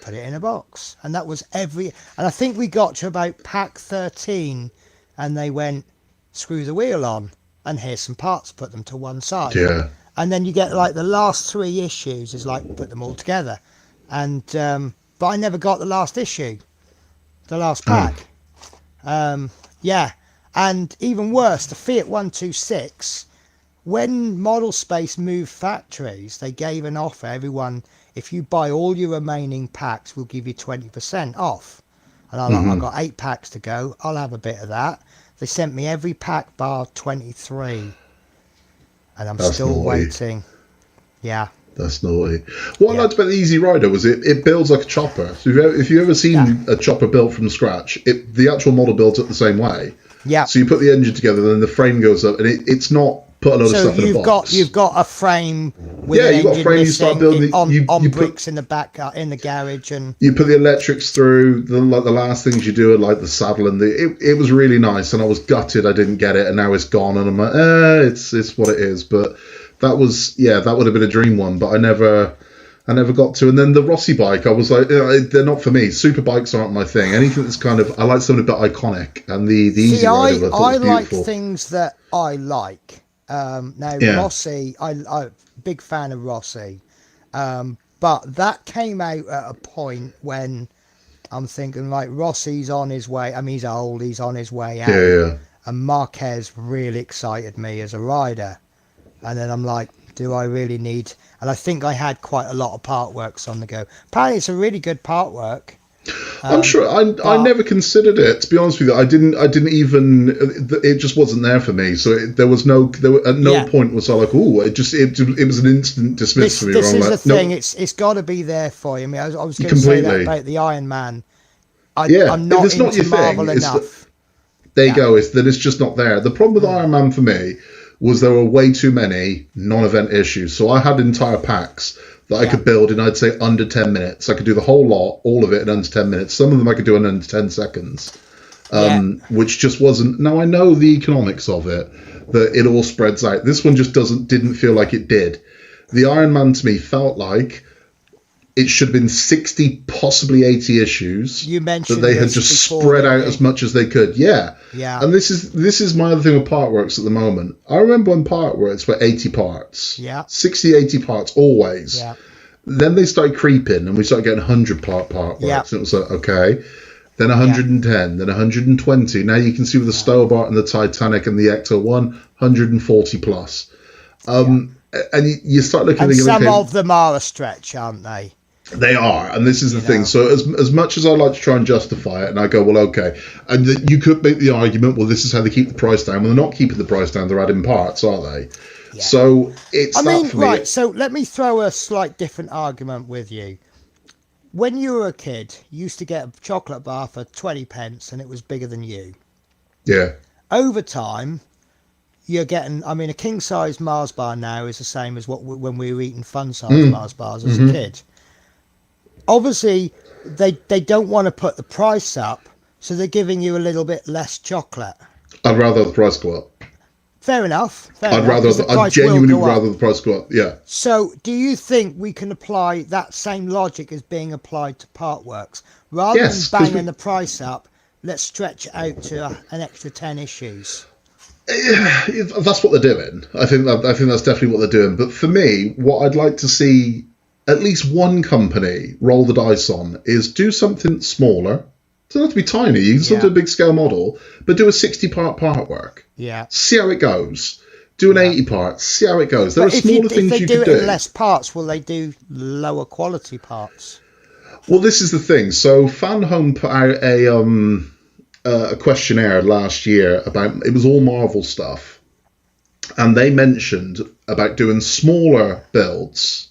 Put it in a box. And that was and I think we got to about pack 13 and they went, screw the wheel on and here's some parts, put them to one side. Yeah. And then you get like the last 3 issues is like put them all together. And but I never got the last issue, the last pack. Yeah. And even worse, the Fiat 126, when Model Space moved factories, they gave an offer, everyone, if you buy all your remaining packs, we'll give you 20% off. And I've got 8 packs to go. I'll have a bit of that. They sent me every pack bar 23. And I'm still waiting. Yeah. That's naughty. What I liked about the Easy Rider was it builds like a chopper. So if you've ever seen a chopper built from scratch, the actual model builds it the same way. Yeah. So you put the engine together, then the frame goes up, and it's not put a load of stuff in a box. You've got a frame with an engine you start building on bricks in the back in the garage, and you put the electrics through. The last things you do are like the saddle, and it was really nice. And I was gutted I didn't get it, and now it's gone, and I'm like, it's what it is. But that would have been a dream one, but I never got to. And then the Rossi bike, I was like, they're not for me. Super bikes aren't my thing. Anything that's kind of, I like something a bit iconic, and the Easy Rider I like things that I like. Rossi, I'm a big fan of Rossi, but that came out at a point when I'm thinking, like, Rossi's on his way. I mean, he's old, he's on his way out. Yeah. And Marquez really excited me as a rider. And then I'm like, do I really need... And I think I had quite a lot of Partworks on the go. Apparently it's a really good Partwork. I'm sure I never considered it, to be honest with you. I didn't even, it just wasn't there for me. So at no point was I like, oh, it was an instant dismiss for me. This is the thing. Nope. It's got to be there for you. I mean, I was going to say that about the Iron Man. I'm not if it's not your Marvel thing, enough. There you go. It's that it's just not there. The problem with Iron Man for me was there were way too many non-event issues. So I had entire packs that I could build in, I'd say, under 10 minutes. I could do the whole lot, all of it, in under 10 minutes. Some of them I could do in under 10 seconds, which just wasn't. Now, I know the economics of it, that it all spreads out. This one just didn't feel like it did. The Iron Man, to me, felt like it should have been 60, possibly 80 issues. You mentioned that they had just spread out as much as they could. Yeah. And this is my other thing with Partworks at the moment. I remember when Partworks were 80 parts. 60, 80 parts always. Then they started creeping and we started getting 100 Partworks. And it was like, okay. Then 110, then 120. Now you can see with the Stobart and the Titanic and the Ecto 1, 140 plus. And you start looking at some of them are a stretch, aren't they? They are, and this is the thing. So as much as I like to try and justify it, and I go, well, okay, and you could make the argument, well, this is how they keep the price down. Well, they're not keeping the price down; they're adding parts, aren't they? So it's. Right. So let me throw a slight different argument with you. When you were a kid, you used to get a chocolate bar for 20 pence, and it was bigger than you. Yeah. Over time, you're getting. I mean, a king size Mars bar now is the same as when we were eating fun size Mars bars as a kid. Obviously, they don't want to put the price up, so they're giving you a little bit less chocolate. I'd rather the price go up. Fair enough. I'd genuinely rather the price go up. Yeah. So, do you think we can apply that same logic as being applied to Partworks? Rather than banging the price up, let's stretch it out to an extra 10 issues. That's what they're doing. I think that's definitely what they're doing. But for me, what I'd like to see at least one company roll the dice on is do something smaller. It doesn't have to be tiny. You can still do a big scale model, but do a 60-part Partwork. Yeah. See how it goes. Do an 80 parts. See how it goes. There are smaller things you could do. If they do it in less parts, will they do lower quality parts? Well, this is the thing. So Fan Home put out a questionnaire last year about, it was all Marvel stuff, and they mentioned about doing smaller builds.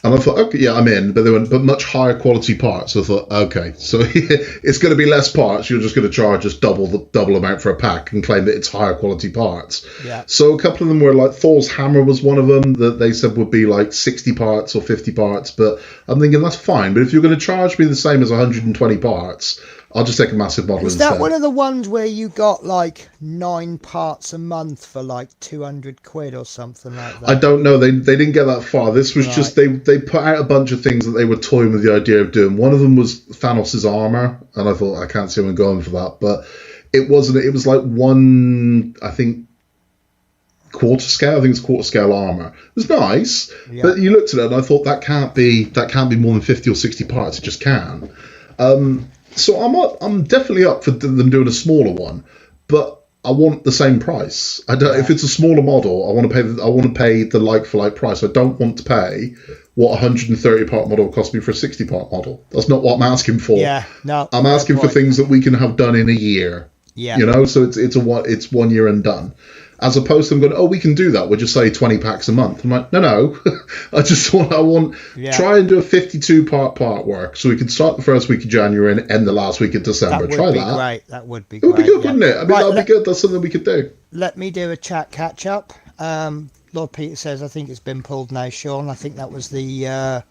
And I thought, okay, yeah, I'm in, but much higher quality parts. So I thought, okay, so it's going to be less parts. You're just going to charge us double amount for a pack and claim that it's higher quality parts. Yeah. So a couple of them were like, Thor's hammer was one of them that they said would be like 60 parts or 50 parts. But I'm thinking that's fine. But if you're going to charge me the same as 120 parts, I'll just take a massive model instead. Is that one of the ones where you got like 9 parts a month for like 200 quid or something like that? I don't know. They didn't get that far. This was just, they put out a bunch of things that they were toying with the idea of doing. One of them was Thanos' armor, and I thought, I can't see anyone going for that. But it wasn't. It was like one, I think, quarter scale. I think it's quarter scale armor. It was nice, but you looked at it and I thought that can't be more than 50 or 60 parts. It just can't. So I'm definitely up for them doing a smaller one, but I want the same price. I don't. If it's a smaller model, I want to pay the like for like price. I don't want to pay what a 130 part model cost me for a 60 part model. That's not what I'm asking for. Yeah, no. I'm asking for things that we can have done in a year. Yeah. You know, so it's 1 year and done. As opposed to them going, oh, we can do that. We'll just say 20 packs a month. I'm like, no. I want try and do a 52 part work so we can start the first week of January and end the last week of December. Try that. Great. That would be great. It would be good, wouldn't it? I mean, that would be good. That's something we could do. Let me do a chat catch up. Lord Peter says, I think it's been pulled now, Sean. I think that was the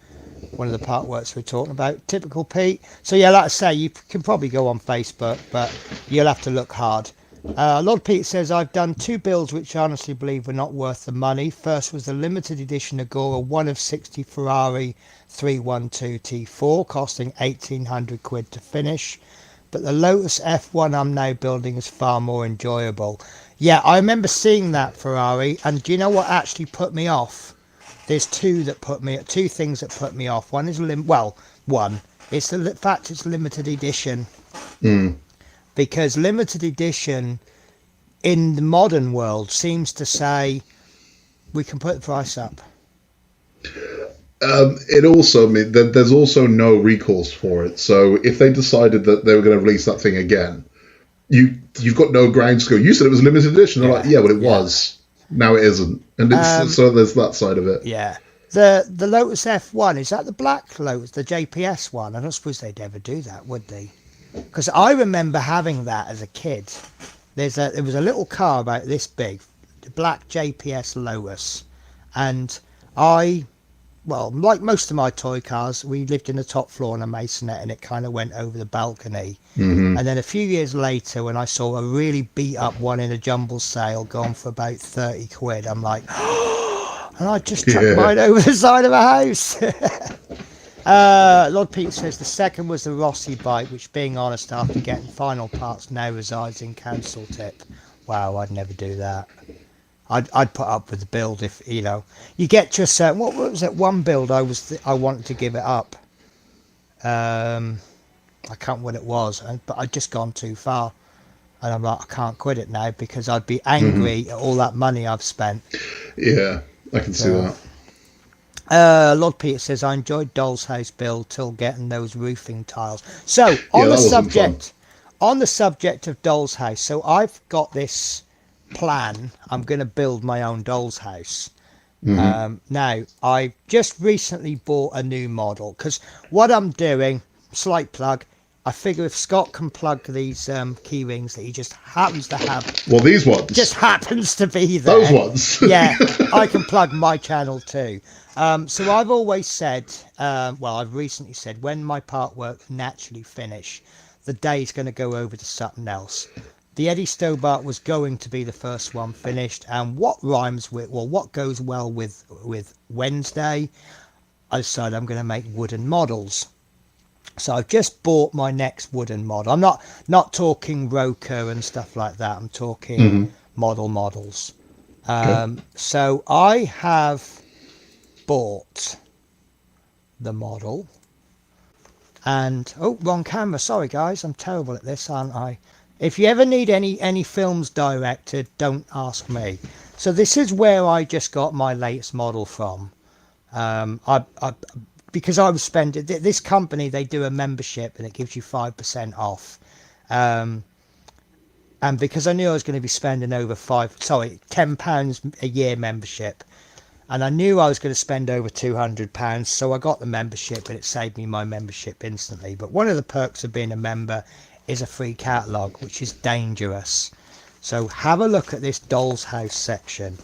one of the Partworks we're talking about. Typical Pete. So yeah, like I say, you can probably go on Facebook, but you'll have to look hard. Lord Pete says, I've done 2 builds which I honestly believe were not worth the money. First was the limited edition Agora 1 of 60 Ferrari 312 T4, costing 1,800 quid to finish. But the Lotus F1 I'm now building is far more enjoyable. Yeah, I remember seeing that Ferrari, and do you know what actually put me off? There's two things that put me off. One is it's the fact it's limited edition. Because limited edition in the modern world seems to say we can put the price up. It also means that there's also no recourse for it. So if they decided that they were going to release that thing again, you've got no grounds to go. You said it was a limited edition. They're like, yeah, well, it was. Now it isn't, and it's so there's that side of it. Yeah. The Lotus F1, is that the black Lotus, the JPS one? I don't suppose they'd ever do that, would they? Because I remember having that as a kid. There was a little car about this big, the black JPS Lotus, and like most of my toy cars, we lived in the top floor on a masonette, and it kind of went over the balcony. And then a few years later, when I saw a really beat up one in a jumble sale going for about 30 quid, I'm like, and I just chucked mine over the side of a house. Lord Pete says the second was the Rossi bike, which, being honest, after getting final parts, now resides in council tip. Wow, I'd never do that. I'd put up with the build if, you get to a certain, what was it, one build I wanted to give it up. I can't remember what it was, but I'd just gone too far. And I'm like, I can't quit it now because I'd be angry at all that money I've spent. Yeah, I can see that. Lord Peter says, I enjoyed Doll's House build till getting those roofing tiles. So on the subject of Doll's House, so I've got this plan. I'm going to build my own Doll's House. Now, I just recently bought a new model because what I'm doing, slight plug, I figure if Scott can plug these key rings that he just happens to have. Well, these ones. Just happens to be there. Those ones. Yeah, I can plug my channel too. So I've always said, I've recently said, when my Partworks naturally finish, the day's going to go over to something else. The Eddie Stobart was going to be the first one finished, and what goes well with Wednesday, I decided I'm going to make wooden models. So I've just bought my next wooden model. I'm not talking Roker and stuff like that. I'm talking models. So I have bought the model, and wrong camera. Sorry guys, I'm terrible at this, aren't I? If you ever need any films directed, don't ask me. So this is where I just got my latest model from. Because I was spending, this company, they do a membership and it gives you 5% off. And because I knew I was going to be spending over £10 a year membership, and I knew I was going to spend over £200, so I got the membership and it saved me my membership instantly. But one of the perks of being a member is a free catalogue, which is dangerous. So have a look at this Doll's House section.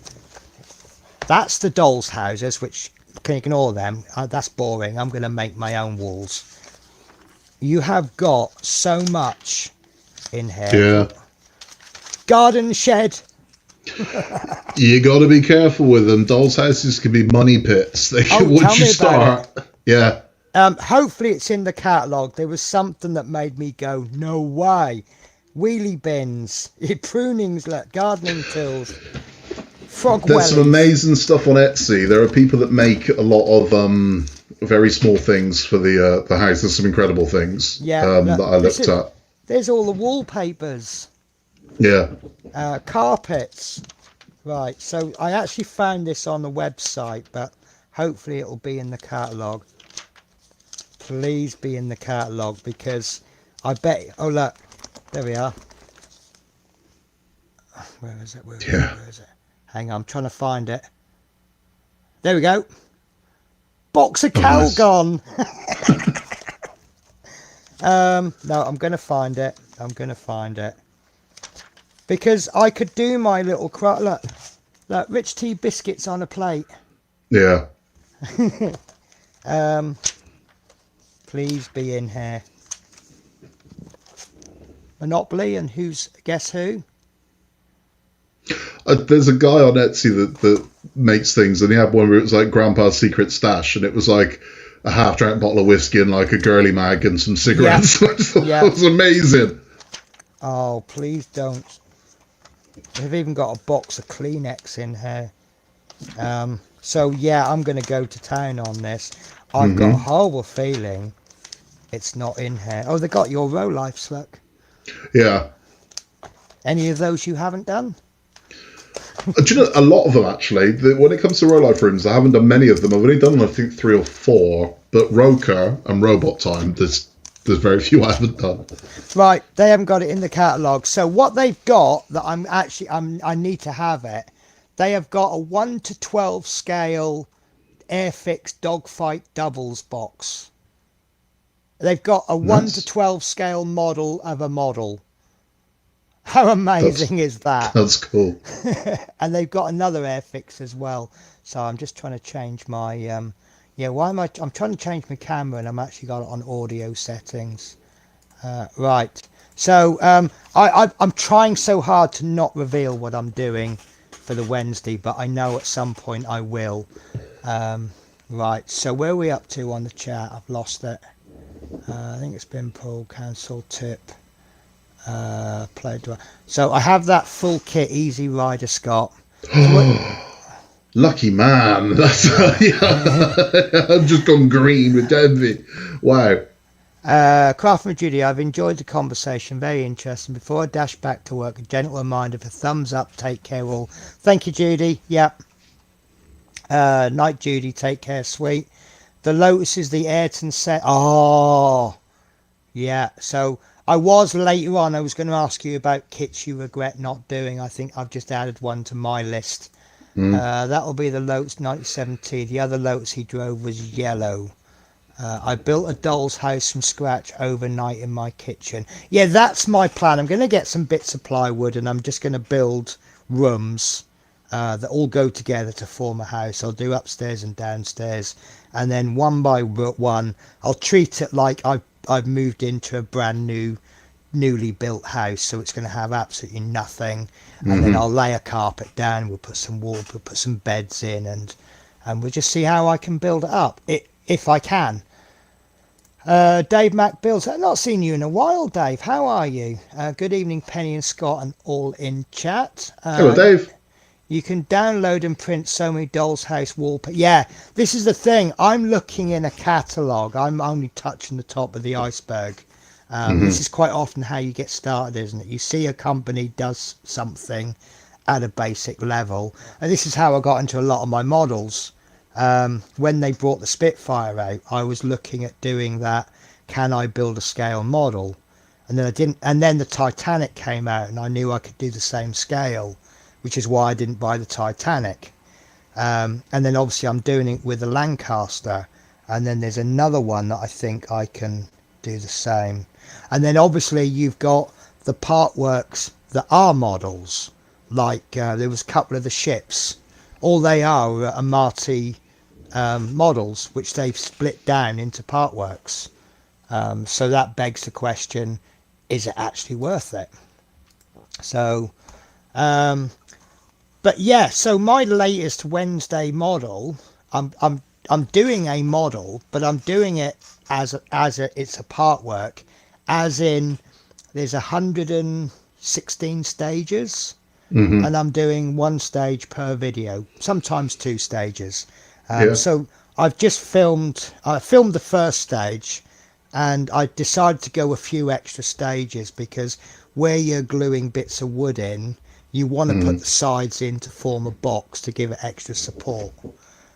That's the Doll's Houses, which can ignore them. That's boring. I'm going to make my own walls. You have got so much in here. Yeah. Garden shed. You got to be careful with them. Doll's houses can be money pits. They can, once you start. Yeah. Hopefully it's in the catalogue. There was something that made me go, no way. Wheelie bins, prunings, gardening tools, frog wellies. There's some amazing stuff on Etsy. There are people that make a lot of very small things for the house. There's some incredible things that I looked at. There's all the wallpapers. Yeah. Carpets. Right, so I actually found this on the website, but hopefully it'll be in the catalogue. Please be in the catalogue, because I bet... Oh, look. There we are. Where is it? Where is it? Hang on, I'm trying to find it. There we go. Box of Calgon. No, I'm going to find it. Because I could do my little... Look, Rich Tea biscuits on a plate. Yeah. Please be in here. Monopoly, and guess who? There's a guy on Etsy that makes things, and he had one where it was like Grandpa's secret stash, and it was like a half-drank bottle of whiskey and like a girly mag and some cigarettes. Yeah. That was amazing. Oh, please don't. They've even got a box of Kleenex in here. So yeah, I'm going to go to town on this. I've got a horrible feeling it's not in here. Oh, they got your Row Lifes, look. Yeah. Any of those you haven't done? Do you know, a lot of them actually, when it comes to real life rooms, I haven't done many of them. I've only done, I think, 3 or 4. But Roker and Robot Time, there's very few I haven't done. Right, they haven't got it in the catalogue. So what they've got that I need to have it. They have got a 1 to 12 scale Airfix Dogfight doubles box. They've got a 1 to 12 scale model of a model. How amazing is that? That's cool. And they've got another Airfix as well. So I'm just trying to change my I'm trying to change my camera, and I'm actually got it on audio settings. Right. So I'm trying so hard to not reveal what I'm doing for the Wednesday, but I know at some point I will. Right. So where are we up to on the chat? I've lost it. I think it's been pulled, cancel, tip. So I have that full kit, Easy Rider Scott. Lucky man. That's I've just gone green with envy. Wow. Craftsman Judy, I've enjoyed the conversation, very interesting. Before I dash back to work, a gentle reminder for thumbs up, take care all. Thank you, Judy. Yep. Night, Judy, take care, sweet. The Lotus is the Ayrton set. Oh, yeah. So I was later on, I was going to ask you about kits you regret not doing. I think I've just added one to my list. That will be the Lotus 97T. The other Lotus he drove was yellow. I built a doll's house from scratch overnight in my kitchen. Yeah, that's my plan. I'm going to get some bits of plywood, and I'm just going to build rooms that all go together to form a house. I'll do upstairs and downstairs, and then one by one I'll treat it like I've moved into a brand newly built house, so it's going to have absolutely nothing. And then I'll lay a carpet down, we'll put some wood, we'll put some beds in, and we'll just see how I can build it up, if I can. Dave Mac Bills, I've not seen you in a while, Dave. How are you? Good evening, Penny and Scott, and all in chat. Hello, Dave. You can download and print so many Doll's House wallpaper. Yeah, this is the thing. I'm looking in a catalogue. I'm only touching the top of the iceberg. This is quite often how you get started, isn't it? You see a company does something at a basic level. And this is how I got into a lot of my models. When they brought the Spitfire out, I was looking at doing that. Can I build a scale model? And then I didn't. And then the Titanic came out, and I knew I could do the same scale, which is why I didn't buy the Titanic. And then obviously I'm doing it with the Lancaster. And then there's another one that I think I can do the same. And then obviously you've got the Partworks that are models. Like there was a couple of the ships. All they are Amati models, which they've split down into Partworks. So that begs the question, is it actually worth it? So, but yeah, so my latest Wednesday model, I'm doing a model, but I'm doing it it's a Partwork, as in there's 116 stages. And I'm doing one stage per video, sometimes 2 stages. So I've just filmed the first stage, and I decided to go a few extra stages because where you're gluing bits of wood in, you want to put the sides in to form a box to give it extra support.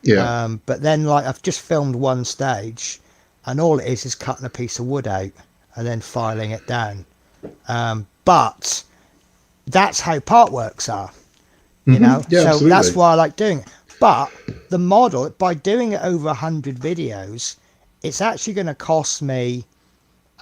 But then, like, I've just filmed one stage, and all it is cutting a piece of wood out and then filing it down. But that's how Partworks are, you know. Yeah, so absolutely. That's why I like doing it. But the model, by doing it over 100 videos, it's actually going to cost me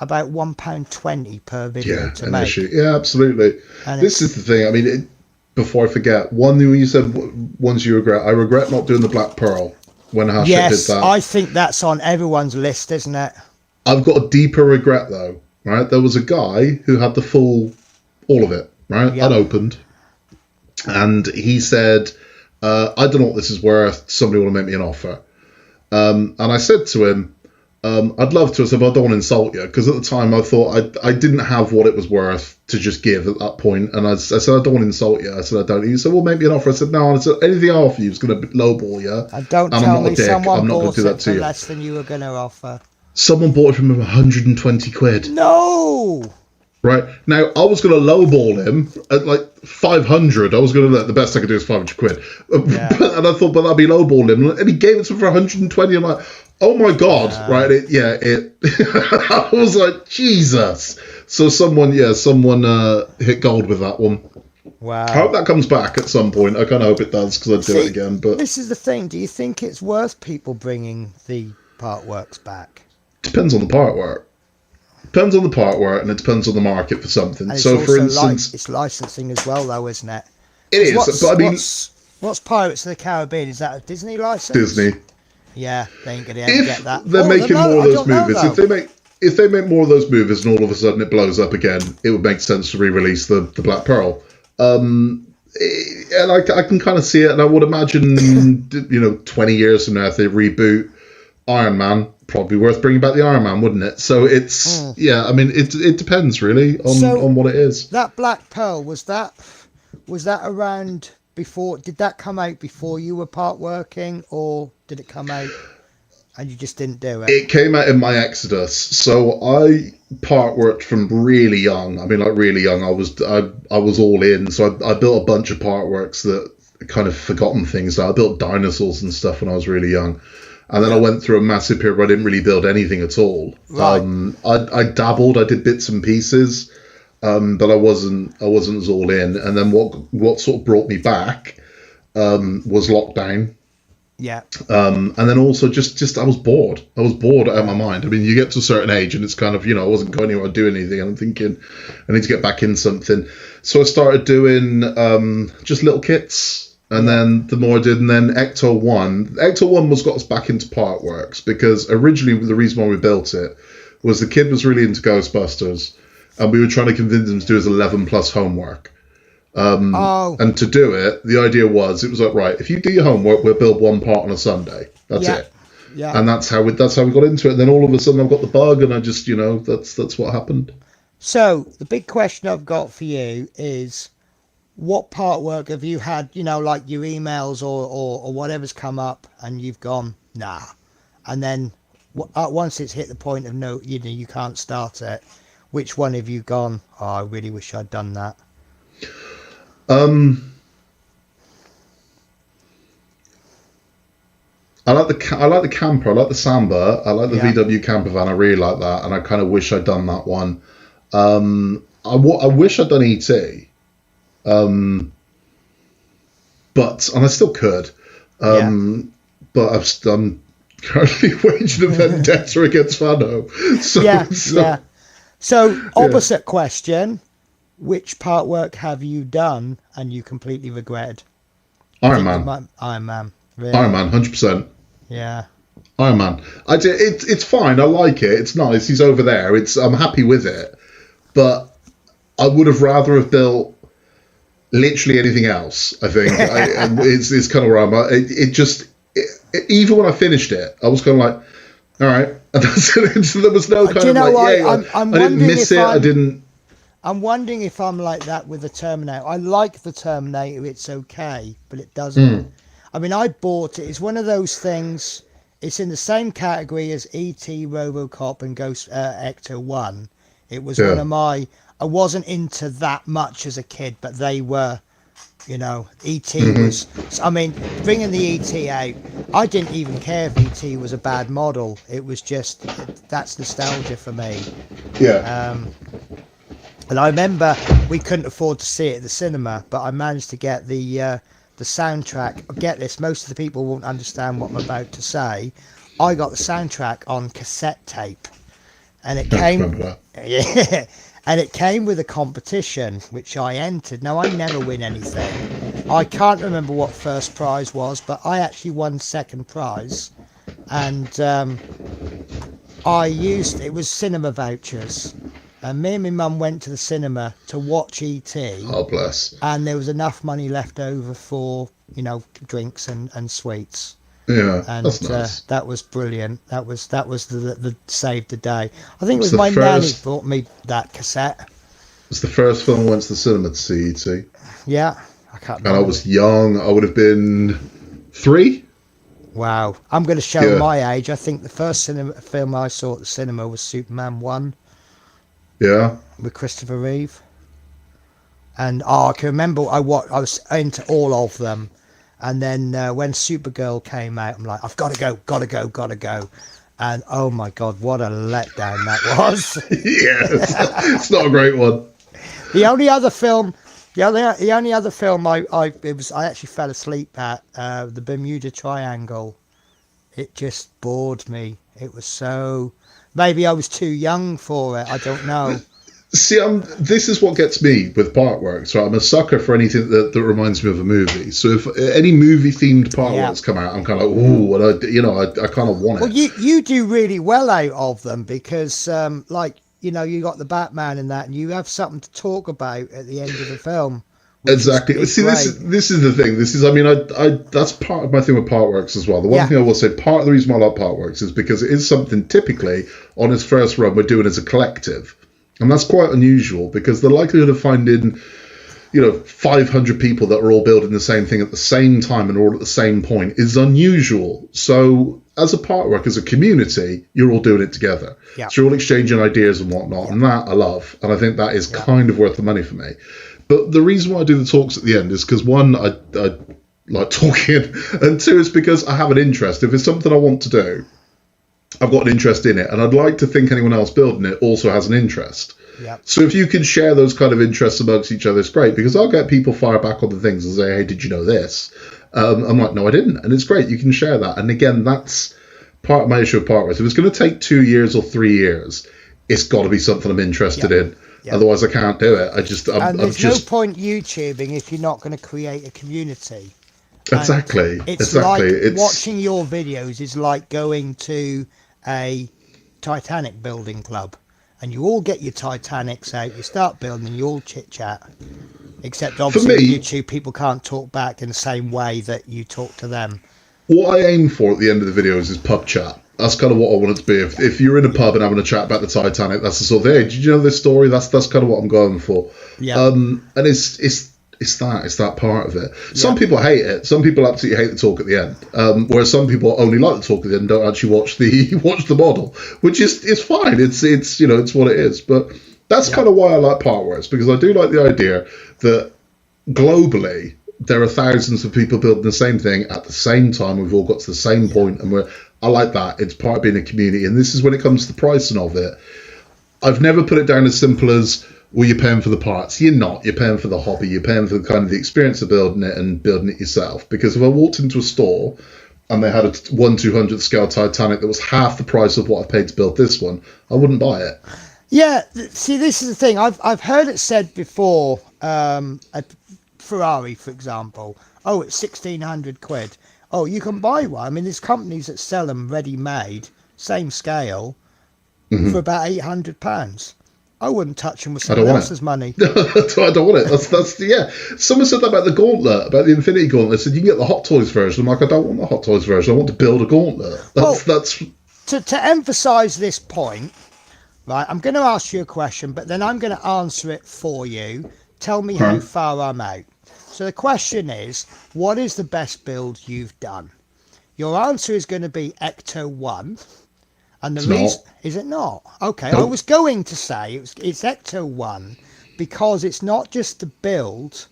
about £1.20 per video to make. Yeah, absolutely. And this is the thing. I mean, before I forget, one thing you said, ones you regret. I regret not doing the Black Pearl when Hashit did that. I think that's on everyone's list, isn't it? I've got a deeper regret though. Right, there was a guy who had the full, all of it, right, unopened, and he said, "I don't know what this is worth. Somebody want to make me an offer." And I said to him, "I'd love to." I said, "But I don't want to insult you," because at the time I thought I didn't have what it was worth to just give at that point. And I said, "I don't want to insult you." I said, "I don't." He said, "Well, make me an offer." I said, "No." I said, "Anything I offer you is going to lowball you." And don't and tell I'm not me a dick. someone I'm not going bought to do that it to for you. less than you were going to offer. Someone bought it from him 120 quid. No. Right now, I was going to lowball him at like 500. I was going to the best I could do is 500 quid, and I thought, but that'd be lowball him, and he gave it to me for 120. I'm like, oh my god, right? I was like, Jesus. So someone hit gold with that one. Wow. I hope that comes back at some point. I kind of hope it does because I'd do it again. But this is the thing. Do you think it's worth people bringing the Partworks back? Depends on the partwork. Depends on the partwork, and it depends on the market for something. And so, for instance, it's licensing as well, though, isn't it? It is. But I mean, what's Pirates of the Caribbean? Is that a Disney license? Disney. Yeah, they ain't gonna get that. They're making more of those movies. If they make more of those movies, and all of a sudden it blows up again, it would make sense to re-release the Black Pearl. And I can kind of see it, and I would imagine, 20 years from now, if they reboot Iron Man, probably worth bringing back the Iron Man, wouldn't it? So it's I mean, it depends really on what it is. That Black Pearl, was that around before? Did that come out before you were part working, or did it come out and you just didn't do it? It came out in my exodus. So I part worked from really young. I mean, like really young. I was all in. So I built a bunch of part works that kind of forgotten things. I built dinosaurs and stuff when I was really young. And then I went through a massive period where I didn't really build anything at all. Right. I dabbled, I did bits and pieces, but I wasn't as all in. And then what sort of brought me back was lockdown. Yeah. And then also just I was bored. I was bored out of my mind. I mean, you get to a certain age and it's kind of, I wasn't going anywhere doing anything. And I'm thinking I need to get back in something. So I started doing just little kits. And then the more I did, and then Ecto 1 was got us back into Partworks, because originally the reason why we built it was the kid was really into Ghostbusters, and we were trying to convince him to do his 11 plus homework. And to do it, the idea was, it was like, right, if you do your homework, we'll build one part on a Sunday. That's it. Yeah. And that's how we got into it. And then all of a sudden I've got the bug, and I just, that's what happened. So the big question I've got for you is, what part work have you had, like your emails or whatever's come up and you've gone, nah. And then once it's hit the point of no, you can't start it, which one have you gone, oh, I really wish I'd done that? I like the camper, I like the Samba, I like the VW camper van, I really like that, and I kind of wish I'd done that one. I wish I'd done ET. But I still could. But I'm currently waging a vendetta against Fano. So opposite question: which part work have you done and you completely regretted? Iron Man. Iron Man. Really? Iron Man, 100%. Yeah. Iron Man. It's fine. I like it. It's nice. He's over there. I'm happy with it. But I would have rather have built literally anything else. I think it's kind of where I'm at. Even when I finished it, I was kind of like, all right. And there was no kind of like, I didn't miss it. I didn't. I'm wondering if I'm like that with the Terminator. I like the Terminator. It's okay, but it doesn't. I mean, I bought it. It's one of those things. It's in the same category as E.T., RoboCop, and Ghost Ecto 1. It was one of my. I wasn't into that much as a kid, but they were, E.T. was, I mean, bringing the E.T. out, I didn't even care if E.T. was a bad model. It was just, that's nostalgia for me. Yeah. And I remember we couldn't afford to see it at the cinema, but I managed to get the soundtrack. Get this, most of the people won't understand what I'm about to say. I got the soundtrack on cassette tape. And it came, and it came with a competition, which I entered. Now, I never win anything. I can't remember what first prize was, but I actually won second prize. And it was cinema vouchers. And me and my mum went to the cinema to watch E.T. Oh, bless. And there was enough money left over for, drinks and sweets. Yeah, and that's nice. That was brilliant. That was the saved the day. I think it was my nan who bought me that cassette. It was the first film I went to the cinema to see E.T. Yeah, I can't remember. And I was young. I would have been 3. Wow, I'm going to show my age. I think the first film I saw at the cinema was Superman 1. Yeah. With Christopher Reeve. And I can remember I was into all of them. And then when Supergirl came out, I'm like, I've got to go. And oh my God, what a letdown that was. Yeah, it's not a great one. The only other film I actually fell asleep at, the Bermuda Triangle. It just bored me. It was so, maybe I was too young for it. I don't know. See, this is what gets me with Partworks, right? I'm a sucker for anything that reminds me of a movie. So if any movie-themed Partworks come out, I'm kind of like, ooh, and I kind of want it. Well, you do really well out of them because, you got the Batman in that, and you have something to talk about at the end of the film. Exactly. See, this is the thing. That's part of my thing with Partworks as well. The one thing I will say, part of the reason why I like Partworks is because it is something typically on its first run we're doing as a collective. And that's quite unusual because the likelihood of finding, 500 people that are all building the same thing at the same time and all at the same point is unusual. So as a Partwork, as a community, you're all doing it together. Yeah. So you're all exchanging ideas and whatnot. And that I love. And I think that is kind of worth the money for me. But the reason why I do the talks at the end is because, one, I like talking, and two, is because I have an interest. If it's something I want to do, I've got an interest in it, and I'd like to think anyone else building it also has an interest. Yep. So if you can share those kind of interests amongst each other, it's great, because I'll get people fire back on the things and say, hey, did you know this? I'm like, no, I didn't. And it's great. You can share that. And again, that's part of my issue with Partworks. If it's going to take 2 years or 3 years, it's got to be something I'm interested in. Yep. Otherwise, I can't do it. There's no point YouTubing if you're not going to create a community. Exactly. It's like watching your videos is like going to a Titanic building club, and you all get your Titanics out, you start building, and you all chit chat. Except obviously with YouTube, people can't talk back in the same way that you talk to them. What I aim for at the end of the videos is pub chat. That's kind of what I want it to be. If you're in a pub and having a chat about the Titanic, that's the sort of, hey, did you know this story? That's kind of what I'm going for. Yeah. And it's that part of it. Some people hate it. Some people absolutely hate the talk at the end. Whereas some people only like the talk at the end and don't actually watch the model, which is fine. It's what it is. But that's kind of why I like Partworks, because I do like the idea that globally there are thousands of people building the same thing at the same time. We've all got to the same point, and I like that. It's part of being a community. And this is when it comes to the pricing of it. I've never put it down as simple as, well, you're paying for the parts. You're not. You're paying for the hobby. You're paying for the kind of the experience of building it and building it yourself. Because if I walked into a store and they had a 1/200th scale Titanic that was half the price of what I paid to build this one, I wouldn't buy it. Yeah, see, this is the thing. I've heard it said before, a Ferrari, for example, oh, it's 1,600 quid. Oh, you can buy one. I mean, there's companies that sell them ready-made, same scale, for about £800. I wouldn't touch them with someone else's money. I don't want it. That's Someone said that about the Gauntlet, about the Infinity Gauntlet. They said you can get the Hot Toys version. I'm like, I don't want the Hot Toys version. I want to build a Gauntlet. To emphasise this point, right, I'm going to ask you a question, but then I'm going to answer it for you. Tell me how far I'm out. So the question is, what is the best build you've done? Your answer is going to be Ecto 1. And the reason is it not? Okay, I was going to say it's Ecto 1 because it's not just the build.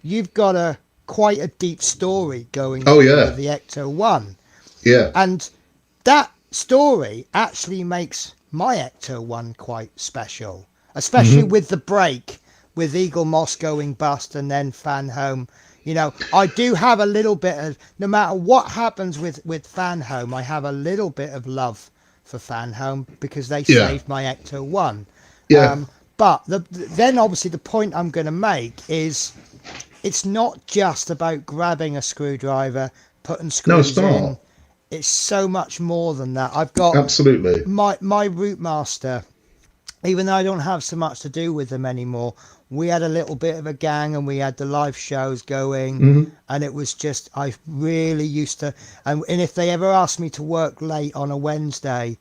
You've got quite a deep story going on with the Ecto 1. Yeah. And that story actually makes my Ecto 1 quite special, especially with the break with Eagle Moss going bust and then Fan Home. I do have a little bit of, no matter what happens with Fan Home, I have a little bit of love for Fan Home because they saved my Ecto 1. Yeah. But then obviously the point I'm going to make is it's not just about grabbing a screwdriver, putting screws in. It's so much more than that. I've got absolutely my Routemaster, even though I don't have so much to do with them anymore. We had a little bit of a gang and we had the live shows going, and it was just, I really used to, and if they ever asked me to work late on a Wednesday,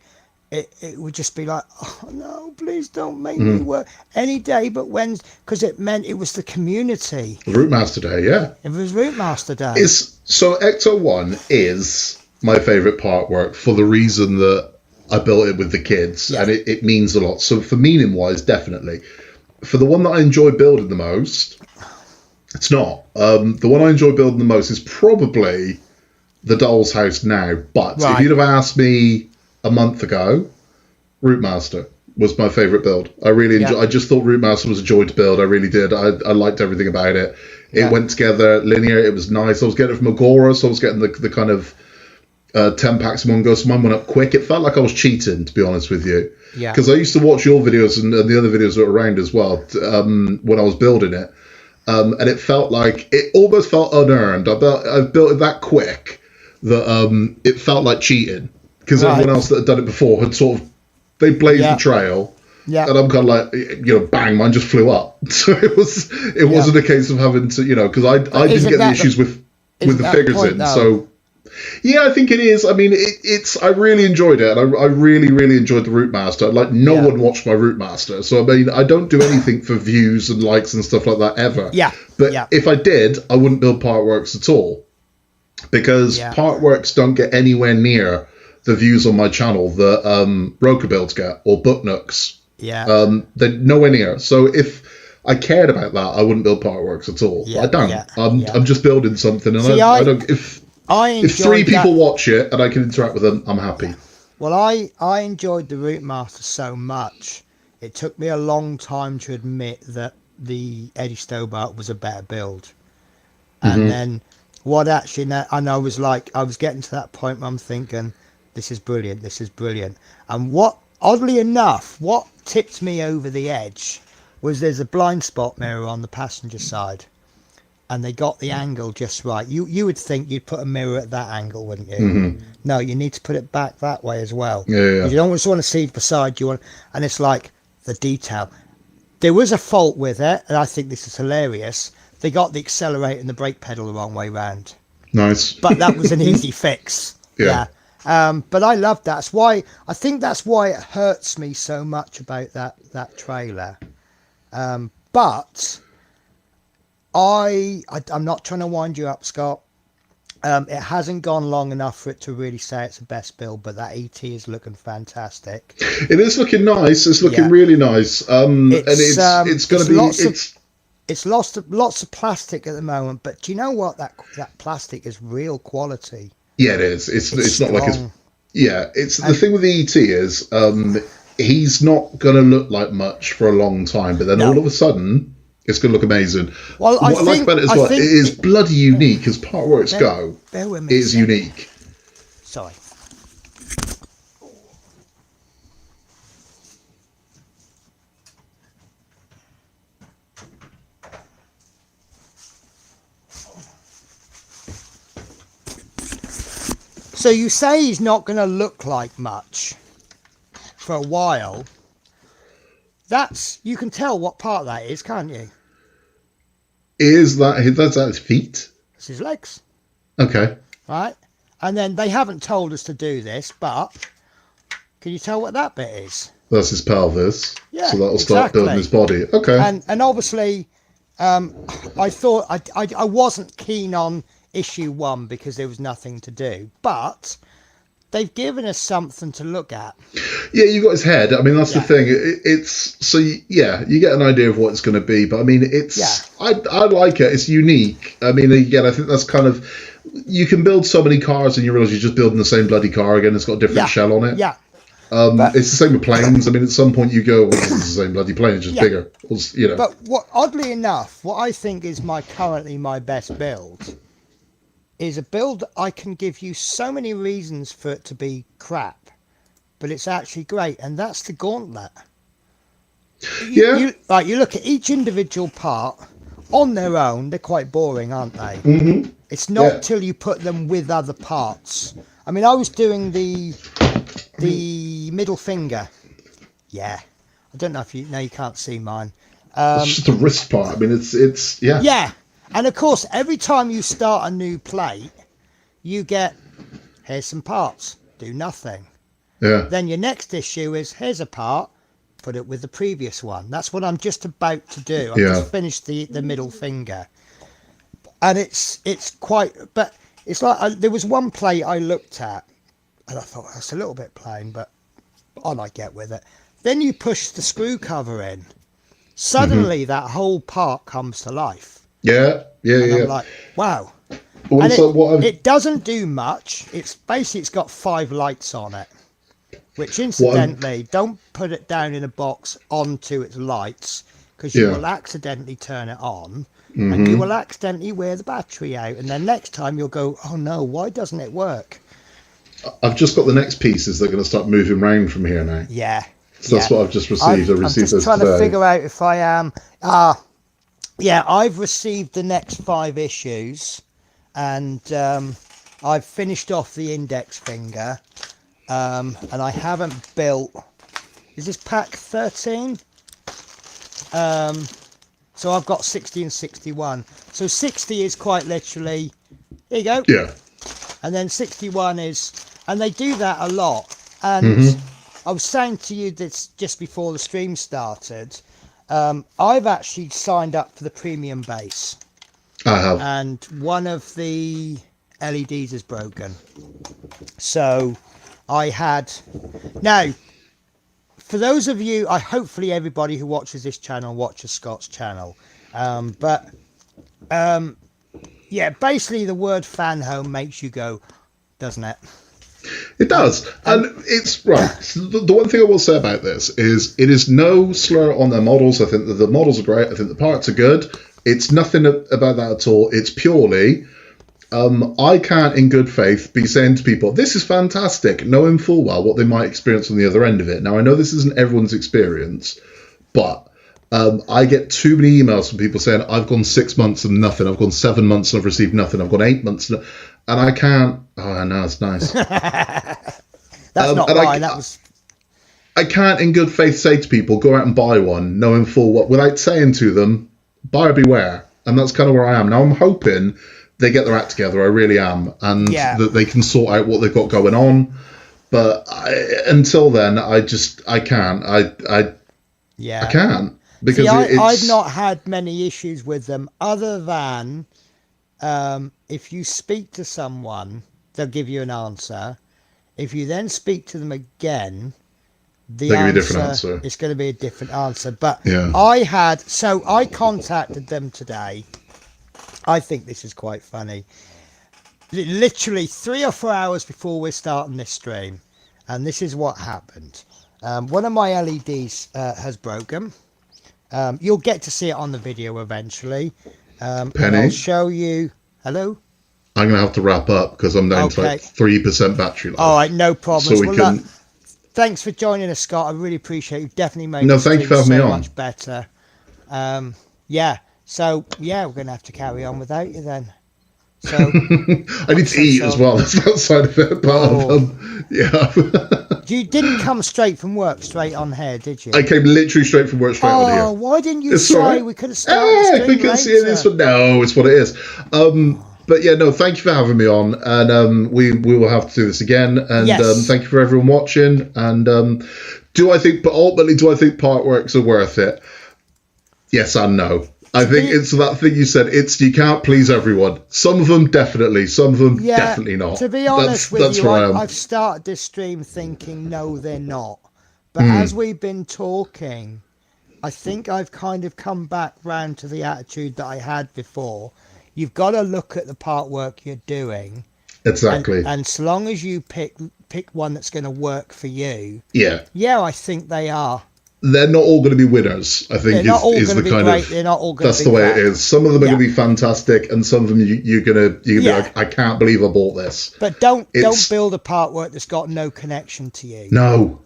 it would just be like, oh no, please don't make me work any day but Wednesday, because it meant it was the community. Routemaster Day, yeah. It was Routemaster Day. So Ecto 1 is my favourite Partwork for the reason that I built it with the kids, Yeah. and it means a lot. So for meaning wise, definitely. For the one that I enjoy building the most, it's not. The one I enjoy building the most is probably the Doll's House now. But if you'd have asked me a month ago, Rootmaster was my favourite build. I really enjoy. I just thought Rootmaster was a joy to build. I really did. I liked everything about it. It went together linear. It was nice. I was getting it from Agora, so I was getting the kind of 10 packs in one go. So mine went up quick. It felt like I was cheating, to be honest with you. Yeah. Because I used to watch your videos and the other videos that were around as well when I was building it. And it felt like, it almost felt unearned. I built it that quick that it felt like cheating. Because everyone else that had done it before had sort of, they blazed the trail. Yeah. And I'm kind of like, bang, mine just flew up. So it wasn't a case of having to, because I didn't get the issues with the figures in. So, yeah, I think it is. I mean, I really enjoyed it. And I really, really enjoyed the Rootmaster. Like, no one watched my Rootmaster. So, I mean, I don't do anything for views and likes and stuff like that ever. Yeah. But if I did, I wouldn't build Partworks at all. Because Partworks don't get anywhere near the views on my channel that Roker builds get or Booknooks. Yeah. They're nowhere near. So if I cared about that, I wouldn't build Partworks at all. I don't. I'm just building something, and I don't. If 3 people watch it and I can interact with them, I'm happy. Well, I enjoyed the Rootmaster so much. It took me a long time to admit that the Eddie Stobart was a better build. And then what actually, and I was getting to that point where I'm thinking, this is brilliant, this is brilliant. And oddly enough, what tipped me over the edge was there's a blind spot mirror on the passenger side. And they got the angle just right. You would think you'd put a mirror at that angle, wouldn't you? No, you need to put it back that way as well. Yeah. You don't just want to see beside you. And it's like the detail. There was a fault with it, and I think this is hilarious. They got the accelerator and the brake pedal the wrong way round. Nice. But that was an easy fix. Yeah. But I love that. I think that's why it hurts me so much about that trailer. But I'm not trying to wind you up, Scott. It hasn't gone long enough for it to really say it's the best build, but that ET is looking fantastic. It is looking nice. It's looking really nice. It's going to be. It's lots of plastic at the moment, but do you know what? That plastic is real quality. Yeah, it is. It's not like it's. Yeah, the thing with the ET is he's not going to look like much for a long time, but then all of a sudden it's going to look amazing. Well, what I like about it as well, it is bloody unique as Partworks go. Bear with me. It is unique. Sorry. So you say he's not going to look like much for a while. You can tell what part that is, can't you? That's his feet? It's his legs. Okay. Right? And then they haven't told us to do this, but can you tell what that bit is? That's his pelvis. Yeah, so that'll start building his body. Okay. And obviously, I thought I wasn't keen on issue 1 because there was nothing to do, but they've given us something to look at. Yeah, you got his head. I mean, that's the thing. You get an idea of what it's going to be, but I mean, I like it. It's unique. I mean, again, I think that's kind of, you can build so many cars and you realize you're just building the same bloody car again. It's got a different shell on it. Yeah. It's the same with planes. I mean, at some point you go, well, it's the same bloody plane, it's just bigger. But oddly enough, what I think is currently my best build is a build that I can give you so many reasons for it to be crap, but it's actually great, and that's the gauntlet. You look at each individual part on their own, they're quite boring, aren't they? Mm-hmm. It's not till you put them with other parts. I mean, I was doing the middle finger. Yeah. I don't know if you can't see mine. It's just a wrist part. I mean, it's. Yeah. And of course, every time you start a new plate, you get, here's some parts, do nothing. Yeah. Then your next issue is, here's a part, put it with the previous one. That's what I'm just about to do. I've just finished the middle finger. And it's quite, but it's like, there was one plate I looked at, and I thought, that's a little bit plain, but on, I get with it. Then you push the screw cover in. Suddenly, that whole part comes to life. Yeah. I'm like, wow. Well, And it doesn't do much. It's got 5 lights on it, which incidentally, don't put it down in a box onto its lights, because you will accidentally turn it on, and you will accidentally wear the battery out, and then next time you'll go, oh no, why doesn't it work? I've just got the next pieces that are going to start moving around from here now. Yeah. So that's what I've just received. I'm just trying to figure out if I am. I've received the next 5 issues, and I've finished off the index finger, and I haven't built. Is this pack 13? So I've got 60 and 61. So 60 is quite literally. Here you go. Yeah. And then 61 is, and they do that a lot. And I was saying to you this just before the stream started. I've actually signed up for the premium base. I have. And one of the LEDs is broken. So I had. Now, for those of you, hopefully everybody who watches this channel watches Scott's channel. Yeah, basically the word fan home makes you go, doesn't it? It does. And it's right. The one thing I will say about this is it is no slur on their models. I think that the models are great. I think the parts are good. It's nothing about that at all. It's purely, I can't in good faith be saying to people, this is fantastic, knowing full well what they might experience on the other end of it. Now, I know this isn't everyone's experience, but I get too many emails from people saying, I've gone 6 months and nothing. I've gone 7 months and I've received nothing. I've gone 8 months. And I can't. Oh, no, it's nice. That's not mine. I can't in good faith say to people, go out and buy one, knowing full well, without saying to them, buyer beware. And that's kind of where I am. Now, I'm hoping they get their act together. I really am. And that they can sort out what they've got going on. But until then, I can't. I can't. Because I've not had many issues with them other than if you speak to someone, they'll give you an answer. If you then speak to them again, it's going to be a different answer. But I contacted them today. I think this is quite funny. Literally 3 or 4 hours before we're starting this stream, and this is what happened. One of my LEDs has broken. You'll get to see it on the video eventually. Penny, I'll show you. Hello? I'm going to have to wrap up because I'm down to like 3% battery life. All right, no problem. So we can... thanks for joining us, Scott. I really appreciate it. You've definitely made thank you for having me on. Much better. So we're going to have to carry on without you then. So I need to eat as well. That's that side of it. You didn't come straight from work straight on here, did you? I came literally straight from work straight on here. Oh, why didn't you say right. We could have started the stream because later? No, it's what it is. But yeah, no, thank you for having me on, and we will have to do this again. And thank you for everyone watching. And do I think Partworks are worth it? Yes and no. I think it's that thing you said. You can't please everyone. Some of them definitely. Some of them definitely not. To be honest with you, I've started this stream thinking, no, they're not. But as we've been talking, I think I've kind of come back round to the attitude that I had before. You've got to look at the part work you're doing. Exactly. And so long as you pick one that's going to work for you. Yeah, I think they are. They're not all going to be winners, I think, is the kind of... They're not all going to be That's the way it is. Some of them are going to be fantastic, and some of them you're going to be like, I can't believe I bought this. But don't build a part work that's got no connection to you. No.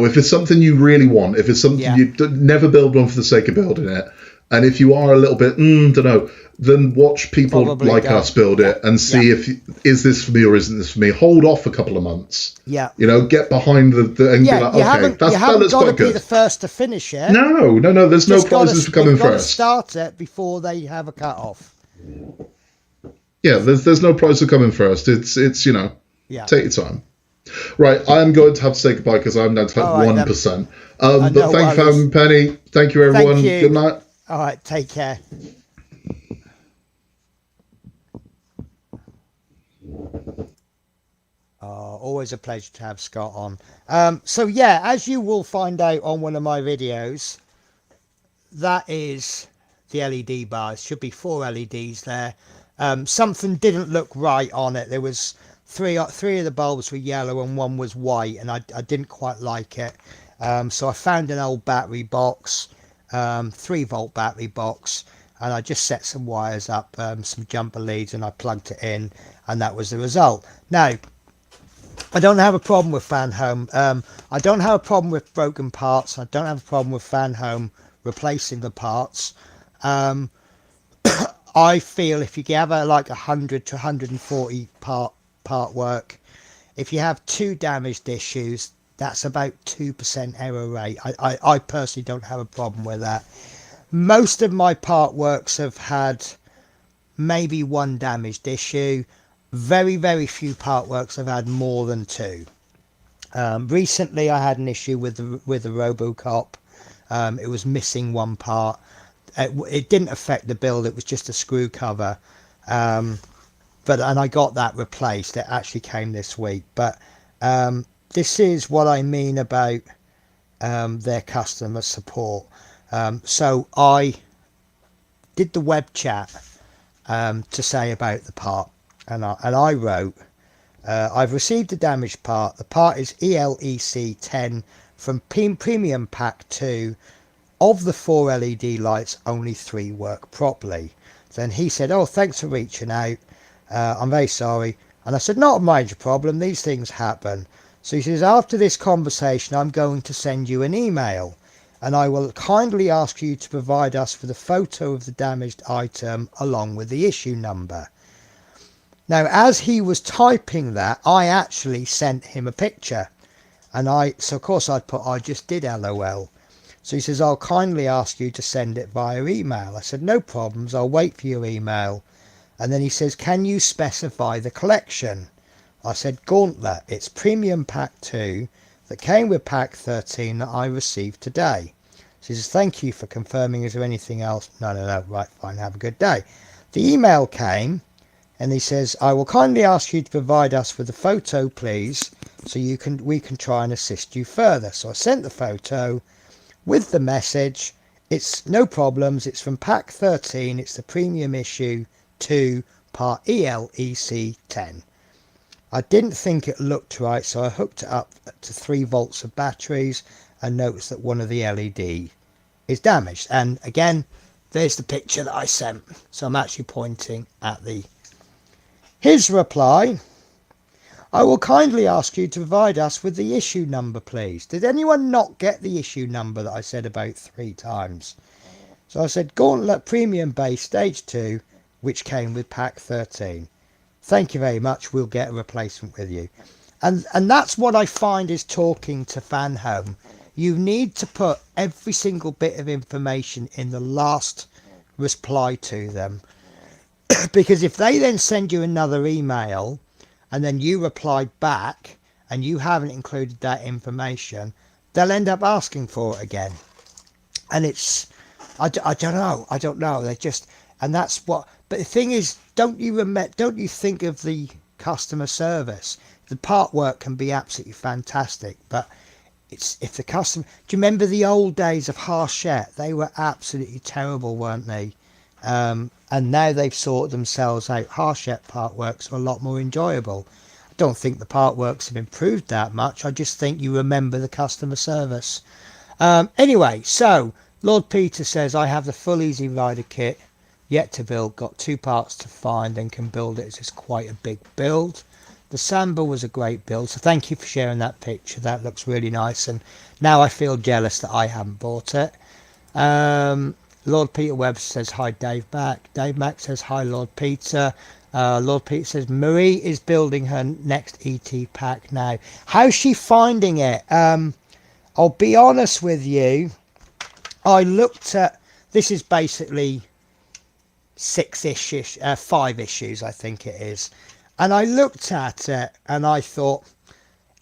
If it's something you really want, if it's something you never build one for the sake of building it, and if you are a little bit, don't know, then watch people like us build it and see if is this for me or isn't this for me. Hold off a couple of months. Yeah. Get behind the and be like, okay, that looks quite good. Be the first to finish it. No. There's no prizes for coming first. Start it before they have a cut off. Yeah, there's no prize for coming first. It's take your time. Right, I am going to have to say goodbye because I'm down to like 1%. But thank you for having me, Penny. Thank you, everyone. Thank you. Good night. All right, take care. Always a pleasure to have Scott on. So yeah, as you will find out on one of my videos, that is the LED bars. Should be 4 LEDs there. Something didn't look right on it. There was three of the bulbs were yellow and one was white, and I didn't quite like it. So I found an old battery box, 3-volt battery box, and I just set some wires up, some jumper leads, and I plugged it in, and that was the result. Now, I don't have a problem with fan home. I don't have a problem with broken parts. I don't have a problem with fan home replacing the parts. I feel if you have like 100 to 140 part work, if you have 2 damaged issues, that's about 2% error rate. I personally don't have a problem with that. Most of my part works have had maybe 1 damaged issue. Very, very few part works have had more than 2. Recently I had an issue with the Robocop. It was missing 1 part. It didn't affect the build, it was just a screw cover. And I got that replaced. It actually came this week. But this is what I mean about their customer support. So I did the web chat to say about the part, and I wrote, I've received a damaged part. The part is ELEC 10 from Premium Pack 2. Of the 4 LED lights, only 3 work properly. Then he said, oh, thanks for reaching out. I'm very sorry. And I said, not a major problem. These things happen. So he says, after this conversation, I'm going to send you an email, and I will kindly ask you to provide us with a photo of the damaged item along with the issue number. Now, as he was typing that, I actually sent him a picture. So of course I'd put, I just did LOL. So he says, I'll kindly ask you to send it via email. I said, no problems, I'll wait for your email. And then he says, can you specify the collection? I said, Gauntlet, it's Premium Pack 2 that came with Pack 13 that I received today. So he says, thank you for confirming. Is there anything else? No, right, fine, have a good day. The email came, and he says, I will kindly ask you to provide us with a photo, please, so we can try and assist you further. So I sent the photo with the message. It's no problems, it's from Pack 13, it's the premium issue 2 part ELEC 10. I didn't think it looked right, so I hooked it up to 3 volts of batteries and noticed that one of the LED is damaged. And again, there's the picture that I sent. So I'm actually pointing at his reply. I will kindly ask you to provide us with the issue number, please. Did anyone not get the issue number that I said about 3 times? So I said, Gauntlet Premium Base Stage 2, which came with Pack 13. Thank you very much. We'll get a replacement with you. And that's what I find is talking to Fan Home. You need to put every single bit of information in the last reply to them. Because if they then send you another email, and then you reply back and you haven't included that information, they'll end up asking for it again. And it's, I don't know. They just, and that's what, but the thing is, don't you think of the customer service? The part work can be absolutely fantastic, but it's, if the customer, do you remember the old days of Harshette? They were absolutely terrible, weren't they? And now they've sorted themselves out. Harshette part works are a lot more enjoyable. I don't think the part works have improved that much. I just think you remember the customer service. Anyway, so Lord Peter says, I have the full Easy Rider kit yet to build, got 2 parts to find and can build it. It's quite a big build. The Samba was a great build, so thank you for sharing that picture. That looks really nice, and now I feel jealous that I haven't bought it. Lord Peter Webster says, hi Dave Mack. Dave Mack says, hi Lord Peter. Lord Peter says, Marie is building her next ET pack now. How's she finding it? I'll be honest with you. I looked at, this is basically 5 issues, I think it is. And I looked at it and I thought,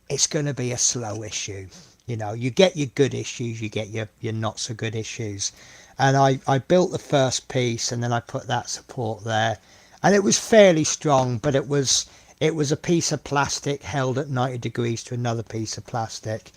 it's going to be a slow issue. You know, you get your good issues, you get your not so good issues. And I built the first piece and then I put that support there. And it was fairly strong, but it was it was a piece of plastic held at 90 degrees to another piece of plastic.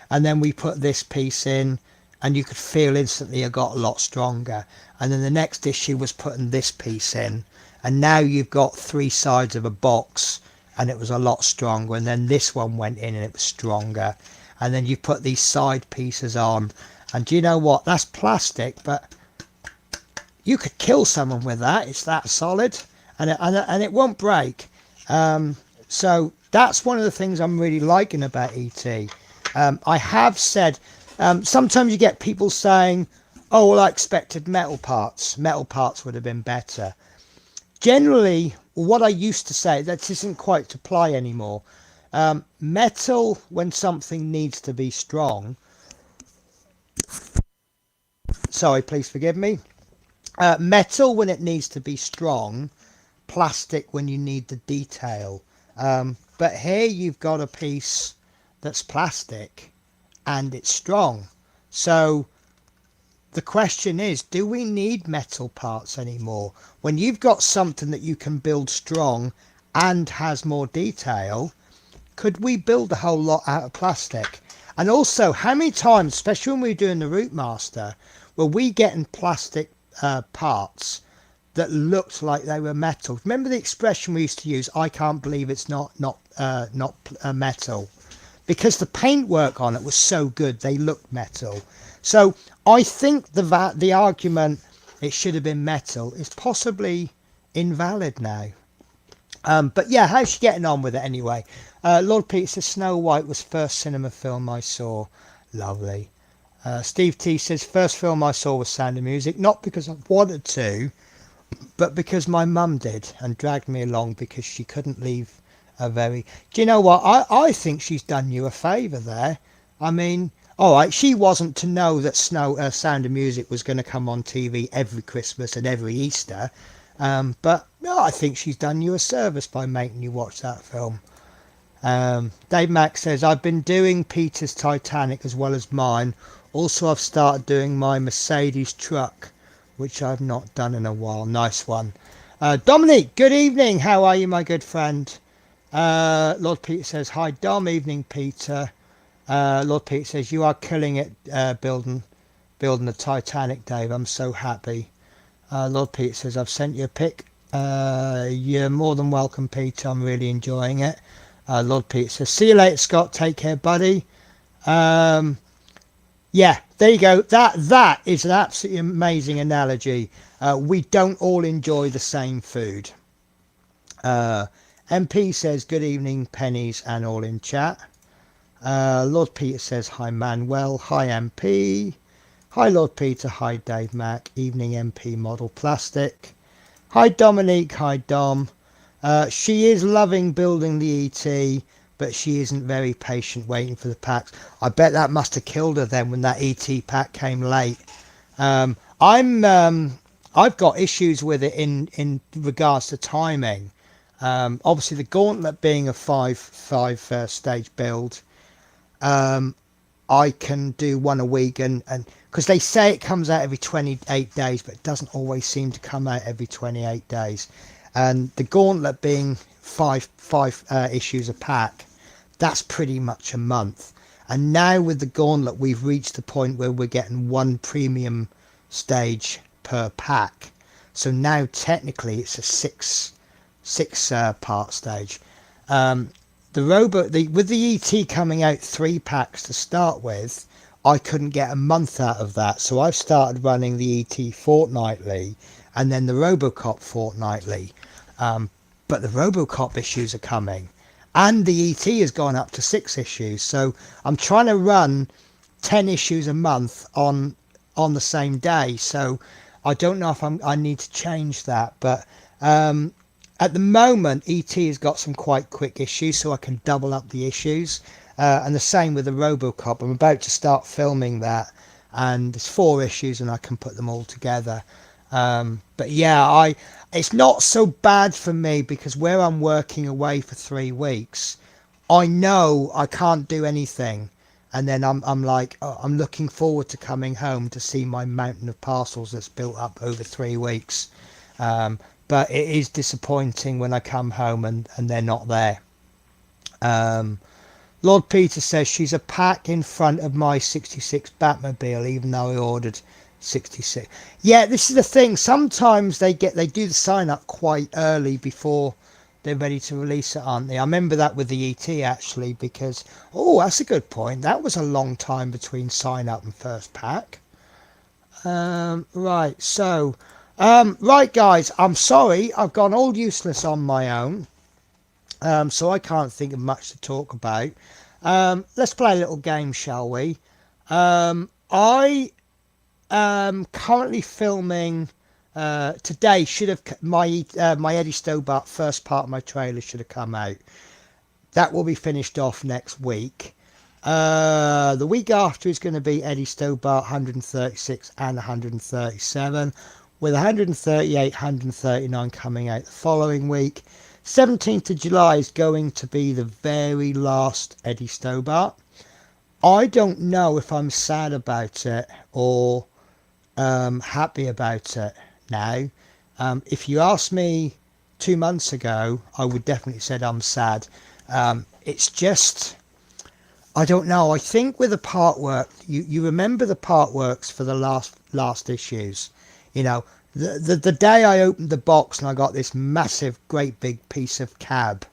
And then we put this piece in, and you could feel instantly it got a lot stronger. And then the next issue was putting this piece in, and now you've got 3 sides of a box, and it was a lot stronger. And then this one went in and it was stronger. And then you put these side pieces on, and do you know what? That's plastic, but you could kill someone with that. It's that solid, and it won't break. So that's one of the things I'm really liking about ET. I have said, sometimes you get people saying, oh, well, I expected metal parts. Metal parts would have been better. Generally, what I used to say, that isn't quite to apply anymore. Metal, when something needs to be strong, sorry, please forgive me. Metal when it needs to be strong, plastic when you need the detail. But here you've got a piece that's plastic and it's strong. So the question is, do we need metal parts anymore? When you've got something that you can build strong and has more detail, could we build a whole lot out of plastic? And also, how many times, especially when we were doing the Route Master, were we getting plastic parts that looked like they were metal? Remember the expression we used to use, I can't believe it's not metal, because the paintwork on it was so good they looked metal. So I think the argument it should have been metal is possibly invalid now. But yeah, how's she getting on with it anyway? Lord Peter says Snow White was first cinema film I saw. Lovely. Steve T says first film I saw was Sound of Music, not because I wanted to, but because my mum did and dragged me along because she couldn't leave a very... Do you know what? I think she's done you a favour there. I mean, all right, she wasn't to know that Sound of Music was going to come on TV every Christmas and every Easter, but no, I think she's done you a service by making you watch that film. Dave Mack says, I've been doing Peter's Titanic as well as mine. Also, I've started doing my Mercedes truck, which I've not done in a while. Nice one. Dominique, good evening. How are you, my good friend? Lord Peter says, hi, Dom. Evening, Peter. Lord Peter says, you are killing it building the Titanic, Dave. I'm so happy. Lord Peter says, I've sent you a pic. You're more than welcome, Peter. I'm really enjoying it. Lord Peter says, see you later, Scott. Take care, buddy. Yeah, there you go. That is an absolutely amazing analogy. We don't all enjoy the same food. MP says, good evening, pennies and all in chat. Lord Peter says, hi, Manuel. Hi, MP. Hi, Lord Peter. Hi, Dave Mack. Evening, MP Model Plastic. Hi, Dominique. Hi, Dom. She is loving building the ET, but she isn't very patient waiting for the packs. I bet that must have killed her then when that ET pack came late. I've got issues with it in regards to timing. Obviously the Gauntlet being a five stage build, I can do one a week, and because they say it comes out every 28 days, but it doesn't always seem to come out every 28 days. And the Gauntlet being five issues a pack, that's pretty much a month. And now with the Gauntlet, we've reached the point where we're getting one premium stage per pack. So now technically it's a six part stage. With the ET coming out 3 packs to start with, I couldn't get a month out of that. So I've started running the ET fortnightly and then the Robocop fortnightly. But the Robocop issues are coming, and the ET has gone up to 6 issues. So I'm trying to run 10 issues a month on the same day. So I don't know if I need to change that, but at the moment ET has got some quite quick issues, so I can double up the issues. And the same with the Robocop. I'm about to start filming that, and there's 4 issues and I can put them all together. But yeah, it's not so bad for me because where I'm working away for 3 weeks, I know I can't do anything, and then I'm like, oh, I'm looking forward to coming home to see my mountain of parcels that's built up over 3 weeks. but it is disappointing when I come home and they're not there. Lord Peter says she's a pack in front of my 66 Batmobile, even though I ordered 66. Yeah, this is the thing. Sometimes they do the sign up quite early before they're ready to release it, aren't they? I remember that with the ET actually, because that's a good point. That was a long time between sign up and first pack. Right, so right guys, I'm sorry I've gone all useless on my own, so I can't think of much to talk about. Let's play a little game, shall we? I am currently filming today. Should have my Eddie Stobart first part of my trailer should have come out. That will be finished off next week. The week after is going to be Eddie Stobart 136 and 137, with 138, 139 coming out the following week. 17th of July is going to be the very last Eddie Stobart. I don't know if I'm sad about it or happy about it now. If you asked me 2 months ago, I would definitely said I'm sad. It's just, I don't know. I think with the Partworks, you remember the Partworks for the last issues. You know, the day I opened the box and I got this massive, great big piece of cab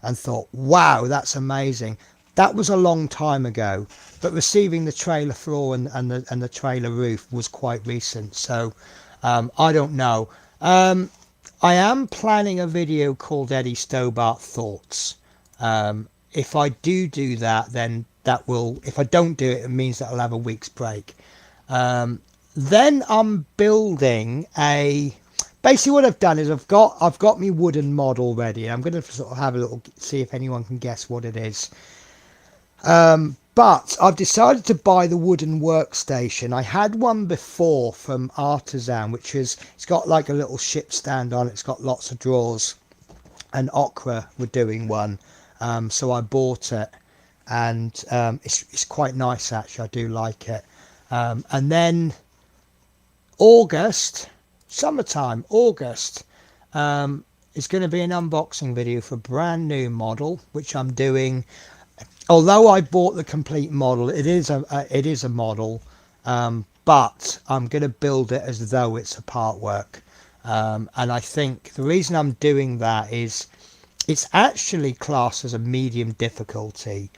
and thought, wow, that's amazing. That was a long time ago, but receiving the trailer floor and the trailer roof was quite recent. So I don't know. I am planning a video called Eddie Stobart Thoughts. If I do that, then that will, if I don't do it, it means that I'll have a week's break. Then I'm building basically what I've done is I've got my wooden model ready. I'm going to sort of have a little, see if anyone can guess what it is. But I've decided to buy the wooden workstation. I had one before from Artisan, which is, it's got like a little ship stand on it. It's got lots of drawers, and Okra were doing one. So I bought it, and it's quite nice actually. I do like it. And then summertime, August, is going to be an unboxing video for a brand new model, which I'm doing. Although I bought the complete model, it is a model, but I'm going to build it as though it's a Partwork. And I think the reason I'm doing that is it's actually classed as a medium difficulty.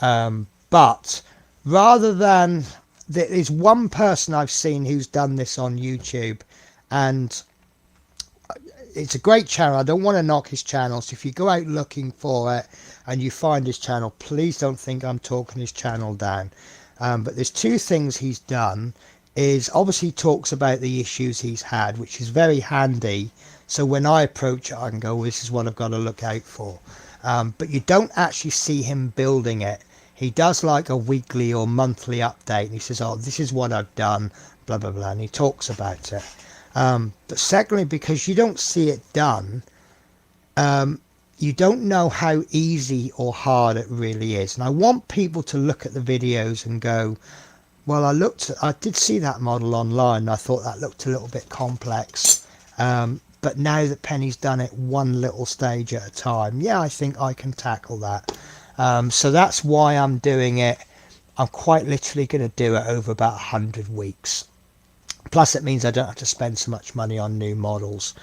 But rather than, there's one person I've seen who's done this on YouTube, and it's a great channel. I don't want to knock his channel, so if you go out looking for it and you find his channel, please don't think I'm talking his channel down. But there's two things he's done. Is obviously he talks about the issues he's had, which is very handy. So when I approach it, I can go, well, this is what I've got to look out for. But you don't actually see him building it. He does like a weekly or monthly update, and he says, oh, this is what I've done, blah, blah, blah, and he talks about it. But secondly, because you don't see it done, you don't know how easy or hard it really is. And I want people to look at the videos and go, well, I did see that model online, and I thought that looked a little bit complex. But now that Penny's done it one little stage at a time, yeah, I think I can tackle that. So that's why I'm doing it. I'm quite literally going to do it over about 100 weeks. Plus, it means I don't have to spend so much money on new models.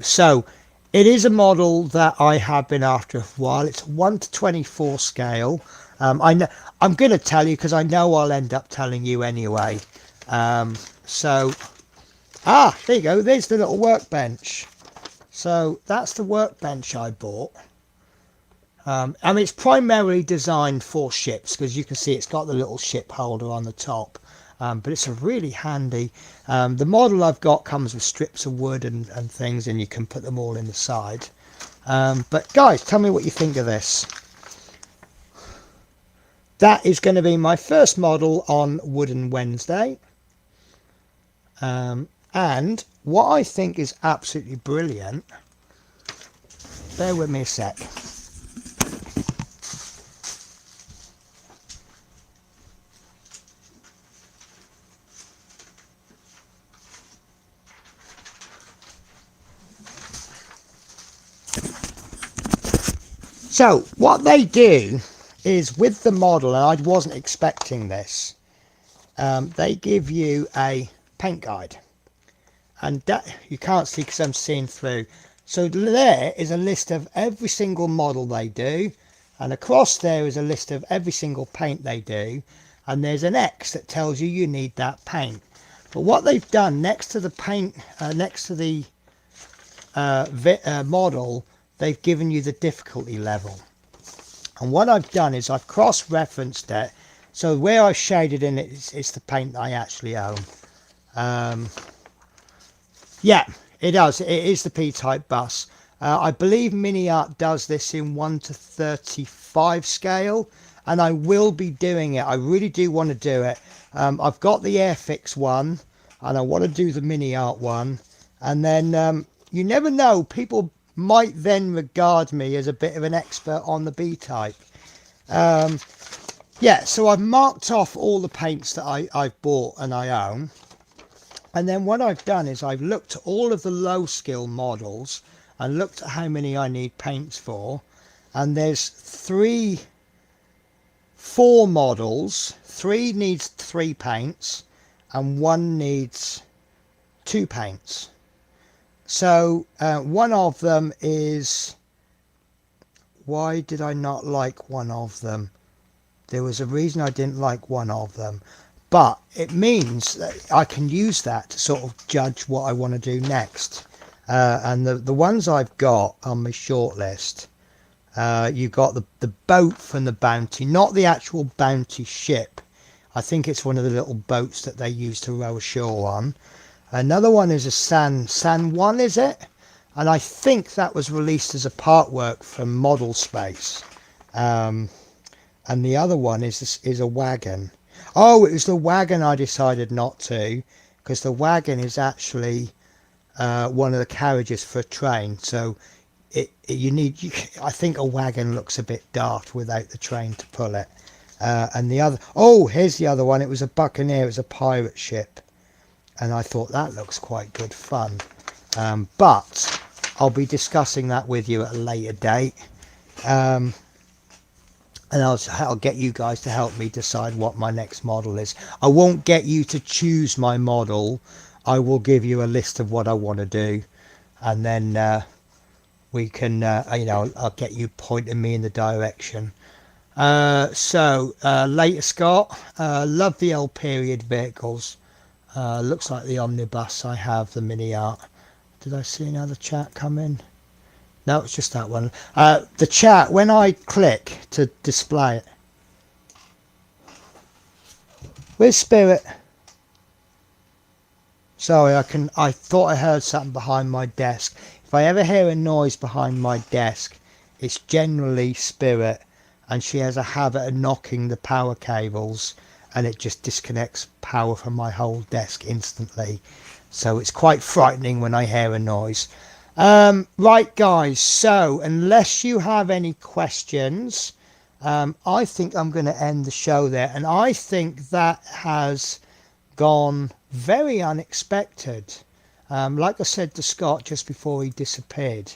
So it is a model that I have been after a while. It's 1:24 scale. I know, I'm going to tell you because I know I'll end up telling you anyway. So, there you go. There's the little workbench. So that's the workbench I bought. I mean, it's primarily designed for ships, because you can see it's got the little ship holder on the top. But it's a really handy. The model I've got comes with strips of wood and things, and you can put them all in the side. But guys, tell me what you think of this. That is going to be my first model on Wooden Wednesday. And what I think is absolutely brilliant, bear with me a sec. So what they do is with the model, and I wasn't expecting this, they give you a paint guide, and that you can't see because I'm seeing through. So there is a list of every single model they do, and across there is a list of every single paint they do, and there's an X that tells you you need that paint. But what they've done next to the paint, next to the model, they've given you the difficulty level. And what I've done is I've cross-referenced it, so where I shaded in it is the paint that I actually own. Yeah, it does. It is the P-type bus. I believe Mini Art does this in 1:35 scale, and I will be doing it. I really do want to do it. I've got the Airfix one, and I want to do the Mini Art one, and then you never know, people might then regard me as a bit of an expert on the B-type. Yeah, so I've marked off all the paints that I've bought and I own. And then what I've done is I've looked at all of the low skill models and looked at how many I need paints for. And there's four models. 3 needs 3 paints and 1 needs 2 paints. So one of them is, why did I not like one of them? There was a reason I didn't like one of them, but it means that I can use that to sort of judge what I want to do next. And the ones I've got on my short list, you've got the boat from the Bounty, not the actual Bounty ship. I think it's one of the little boats that they use to row ashore on. Another one is a San 1, is it? And I think that was released as a Partwork from Model Space. And the other one is a wagon. Oh, it was the wagon I decided not to, because the wagon is actually one of the carriages for a train. So I think a wagon looks a bit daft without the train to pull it. And the other, oh, here's the other one. It was a Buccaneer. It was a pirate ship. And I thought that looks quite good fun. But I'll be discussing that with you at a later date. And I'll get you guys to help me decide what my next model is. I won't get you to choose my model. I will give you a list of what I want to do. And then we can, I'll get you pointing me in the direction. So later, Scott, love the L period vehicles. Looks like the omnibus. I have the Mini Art. Did I see another chat come in? No, it's just that one. The chat, when I click to display it. Where's Spirit? Sorry, I thought I heard something behind my desk. If I ever hear a noise behind my desk, it's generally Spirit, and she has a habit of knocking the power cables, and it just disconnects power from my whole desk instantly. So it's quite frightening when I hear a noise. Right, guys, so unless you have any questions, I think I'm going to end the show there. And I think that has gone very unexpected. Like I said to Scott just before he disappeared,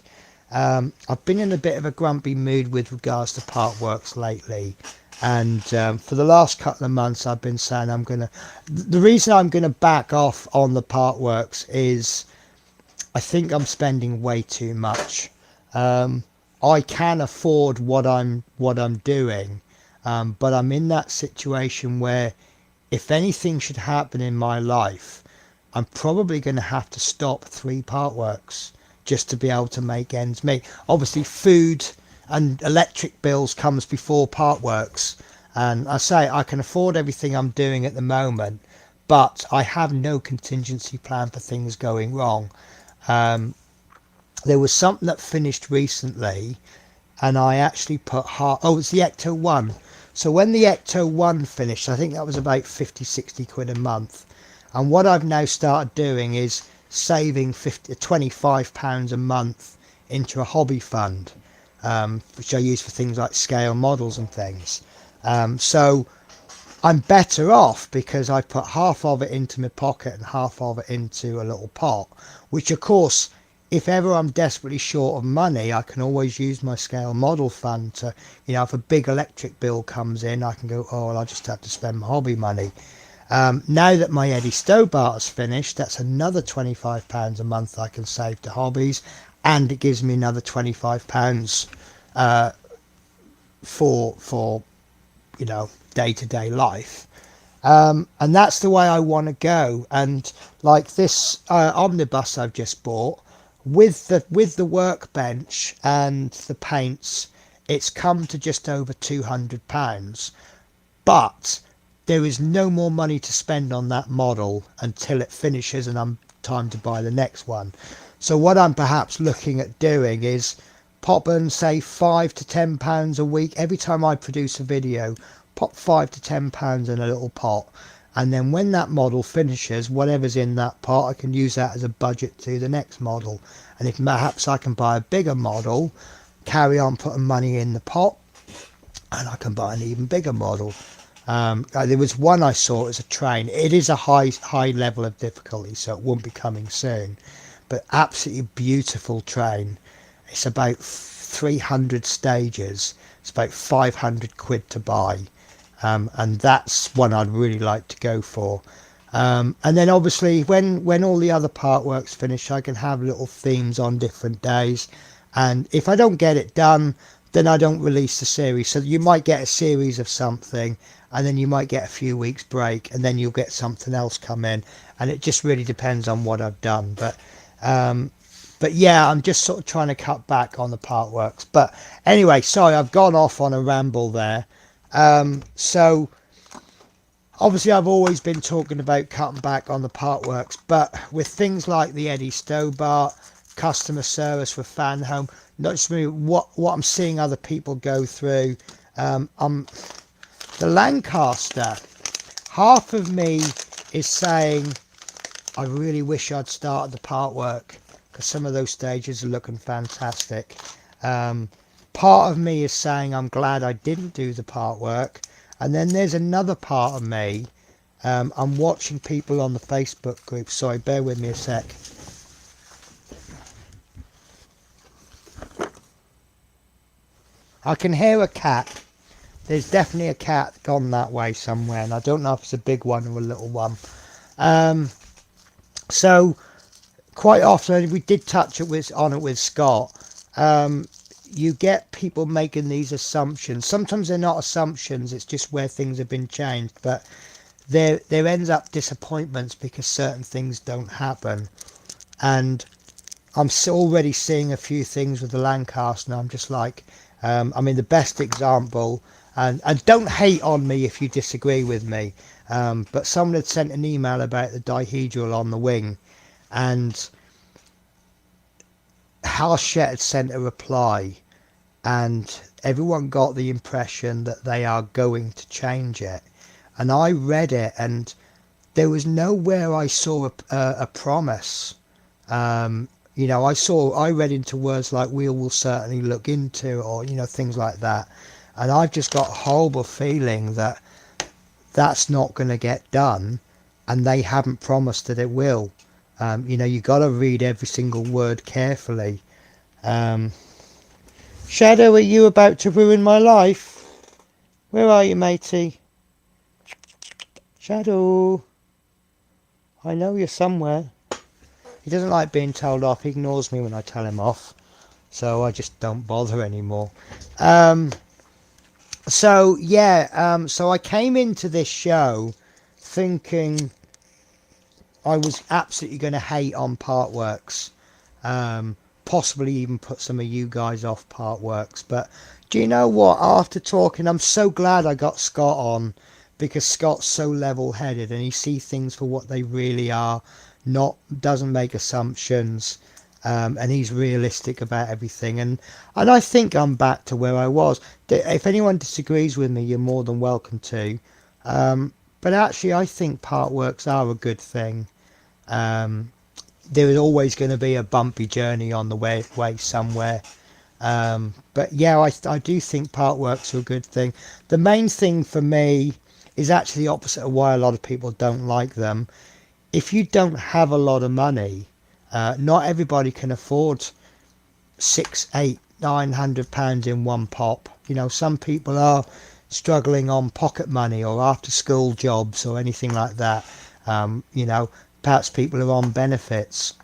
I've been in a bit of a grumpy mood with regards to Partworks lately. And for the last couple of months, I've been saying the reason I'm going to back off on the Partworks is I think I'm spending way too much. I can afford what I'm doing, but I'm in that situation where if anything should happen in my life, I'm probably going to have to stop 3 Partworks just to be able to make ends meet. Obviously, food and electric bills comes before Partworks, and I say I can afford everything I'm doing at the moment, but I have no contingency plan for things going wrong. There was something that finished recently, and I actually put it's the Ecto 1. So when the Ecto 1 finished, I think that was about 50-60 quid a month, and what I've now started doing is saving £25 a month into a hobby fund, which I use for things like scale models and things. So I'm better off because I put half of it into my pocket and half of it into a little pot, which of course if ever I'm desperately short of money, I can always use my scale model fund to, if a big electric bill comes in, I can go, oh, well, I just have to spend my hobby money. Now that my Eddie Stobart is finished, that's another £25 a month I can save to hobbies, and it gives me another £25 for day-to-day life. And that's the way I want to go. And like this omnibus I've just bought, with the workbench and the paints, it's come to just over £200. But there is no more money to spend on that model until it finishes and I'm time to buy the next one. So what I'm perhaps looking at doing is pop and say £5 to £10 a week every time I produce a video. Pop £5 to £10 in a little pot, and then when that model finishes, whatever's in that pot, I can use that as a budget to the next model. And if perhaps I can buy a bigger model, carry on putting money in the pot, and I can buy an even bigger model. There was one I saw as a train. It is a high level of difficulty, so it won't be coming soon, but absolutely beautiful train. It's about 300 stages. It's about 500 quid to buy. And that's one I'd really like to go for. And then obviously when all the other Partworks finish, I can have little themes on different days. And if I don't get it done, then I don't release the series. So you might get a series of something, and then you might get a few weeks break, and then you'll get something else come in. And it just really depends on what I've done. But yeah, I'm just sort of trying to cut back on the Partworks. But anyway, sorry, I've gone off on a ramble there. So obviously I've always been talking about cutting back on the Partworks, but with things like the Eddie Stobart, customer service for fan home, not just me, what I'm seeing other people go through, the Lancaster, half of me is saying I really wish I'd started the Partwork, because some of those stages are looking fantastic. Part of me is saying I'm glad I didn't do the Partwork, and then there's another part of me, I'm watching people on the Facebook group, sorry, bear with me a sec. I can hear a cat. There's definitely a cat gone that way somewhere, and I don't know if it's a big one or a little one. So quite often, we did touch on it with Scott, you get people making these assumptions. Sometimes they're not assumptions, it's just where things have been changed, but there ends up disappointments because certain things don't happen. And I'm already seeing a few things with the Lancaster, and I'm just like, the best example, and don't hate on me if you disagree with me, but someone had sent an email about the dihedral on the wing, and Halshet had sent a reply, and everyone got the impression that they are going to change it. And I read it, and there was nowhere I saw a promise. I read into words like "we will certainly look into," or things like that. And I've just got a horrible feeling that that's not going to get done, and they haven't promised that it will. You got to read every single word carefully. Shadow, are you about to ruin my life? Where are you, matey? Shadow, I know you're somewhere. He doesn't like being told off. He ignores me when I tell him off, so I just don't bother anymore. So I came into this show thinking I was absolutely going to hate on Partworks, possibly even put some of you guys off Partworks. But do you know what? After talking, I'm so glad I got Scott on, because Scott's so level-headed and he sees things for what they really are, doesn't make assumptions, and he's realistic about everything. And I think I'm back to where I was. If anyone disagrees with me, you're more than welcome to. But actually, I think Partworks are a good thing. There is always going to be a bumpy journey on the way somewhere. But yeah, I do think Partworks are a good thing. The main thing for me is actually the opposite of why a lot of people don't like them. If you don't have a lot of money, Not everybody can afford £600, £800, £900 in one pop. You know, some people are struggling on pocket money or after school jobs or anything like that. You know, perhaps people are on benefits.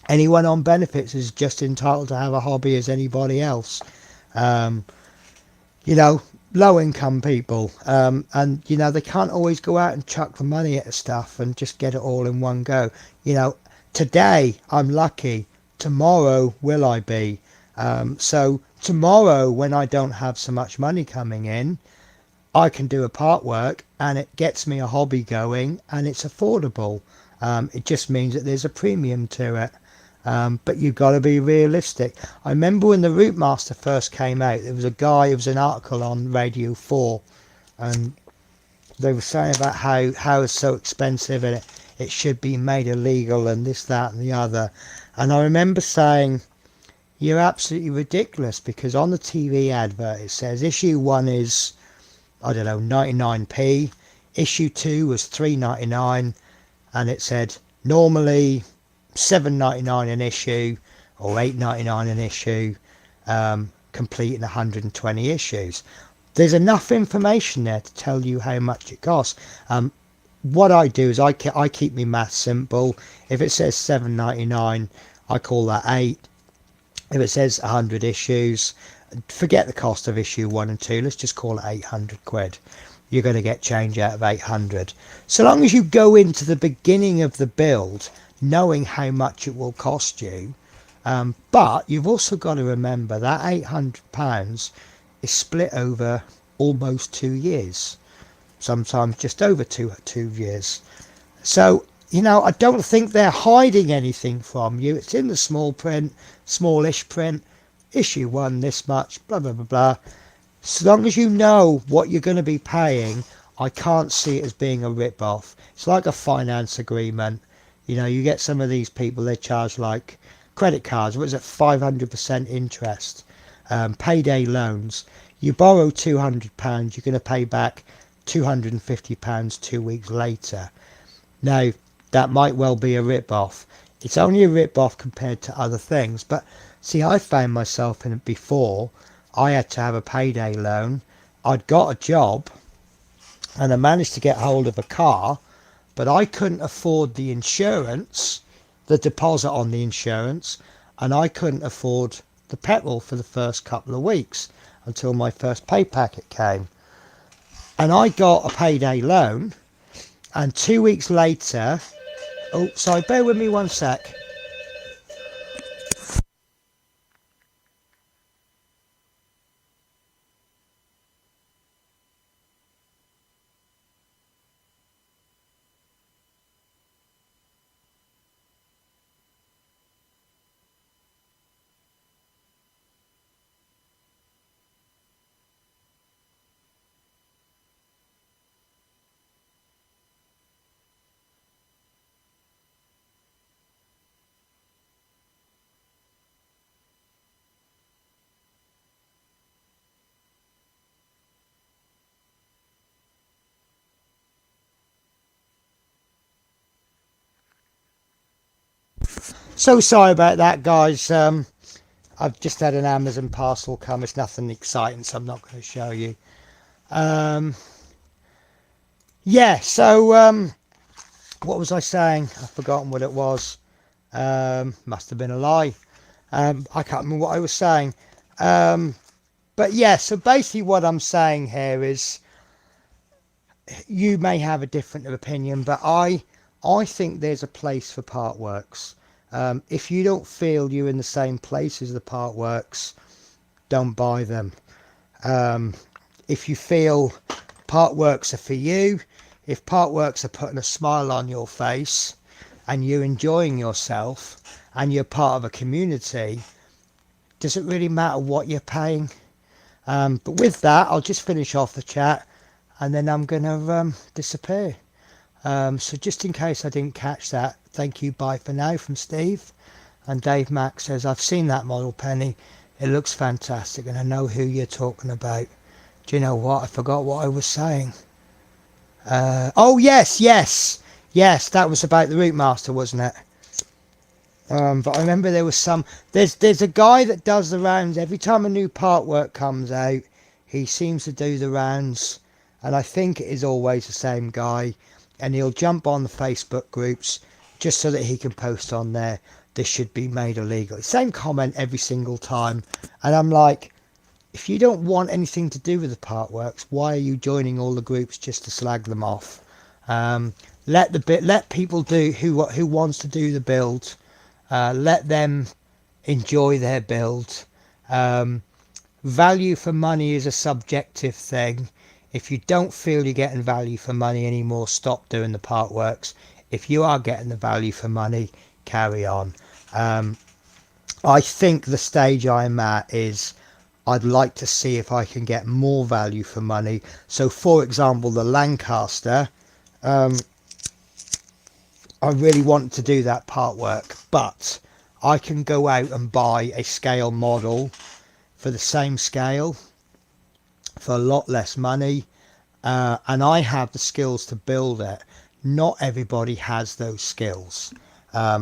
Anyone on benefits is just entitled to have a hobby as anybody else. You know, low income people, and you know, they can't always go out and chuck the money at stuff and just get it all in one go. You know, today I'm lucky, tomorrow will I be? So tomorrow, when I don't have so much money coming in, I can do a part work and it gets me a hobby going and it's affordable. It just means that there's a premium to it. But you've got to be realistic. I remember when the Routemaster first came out, there was an article on Radio 4, and they were saying about how it's so expensive and it should be made illegal and this, that and the other. And I remember saying, you're absolutely ridiculous, because on the TV advert it says issue 1 is, I don't know, 99p, issue 2 was $3.99, and it said normally $7.99 an issue or $8.99 an issue, completing 120 issues. There's enough information there to tell you how much it costs. What I do is I keep my maths simple. If it says $7.99, I call that 8. If it says 100 issues, forget the cost of issue 1 and 2. Let's just call it 800 quid. You're going to get change out of 800. So long as you go into the beginning of the build knowing how much it will cost you, but you've also got to remember that £800 is split over almost 2 years, sometimes just over two years. So, you know, I don't think they're hiding anything from you. It's in the small print, smallish print, issue 1 this much, blah blah blah blah. So long as you know what you're going to be paying, I can't see it as being a rip-off. It's like a finance agreement. You know, you get some of these people, they charge like credit cards, what is it, 500% interest, payday loans. You borrow £200, you're going to pay back £250 2 weeks later. Now, that might well be a rip-off. It's only a rip-off compared to other things. But see, I found myself in it before. I had to have a payday loan. I'd got a job and I managed to get hold of a car, but I couldn't afford the insurance, the deposit on the insurance, and I couldn't afford the petrol for the first couple of weeks until my first pay packet came. And I got a payday loan, and 2 weeks later, oh, sorry, bear with me one sec. So sorry about that, guys. I've just had an Amazon parcel come. It's nothing exciting, so I'm not going to show you. Yeah, so what was I saying? I've forgotten what it was. Must have been a lie. I can't remember what I was saying. But yeah, so basically what I'm saying here is, you may have a different opinion, but I think there's a place for Partworks. If you don't feel you're in the same place as the Partworks, don't buy them. If you feel Partworks are for you, if Partworks are putting a smile on your face and you're enjoying yourself and you're part of a community, does it really matter what you're paying? But with that, I'll just finish off the chat and then I'm going to disappear. So just in case I didn't catch that, thank you, bye for now from Steve. And Dave Mack says, I've seen that model, Penny. It looks fantastic and I know who you're talking about. Do you know what? I forgot what I was saying. Oh, yes, that was about the Routemaster, wasn't it? But I remember there was some. There's a guy that does the rounds every time a new Partwork comes out. He seems to do the rounds, and I think it is always the same guy. And he'll jump on the Facebook groups just so that he can post on there. This should be made illegal. Same comment every single time, and I'm like, if you don't want anything to do with the Partworks, why are you joining all the groups just to slag them off? Let people do who wants to do the build. Let them enjoy their build. Value for money is a subjective thing. If you don't feel you're getting value for money anymore, stop doing the Partworks. If you are getting the value for money, carry on. I think the stage I'm at is I'd like to see if I can get more value for money. So, for example, the Lancaster, I really want to do that Partwork, but I can go out and buy a scale model for the same scale for a lot less money, and I have the skills to build it. Not everybody has those skills,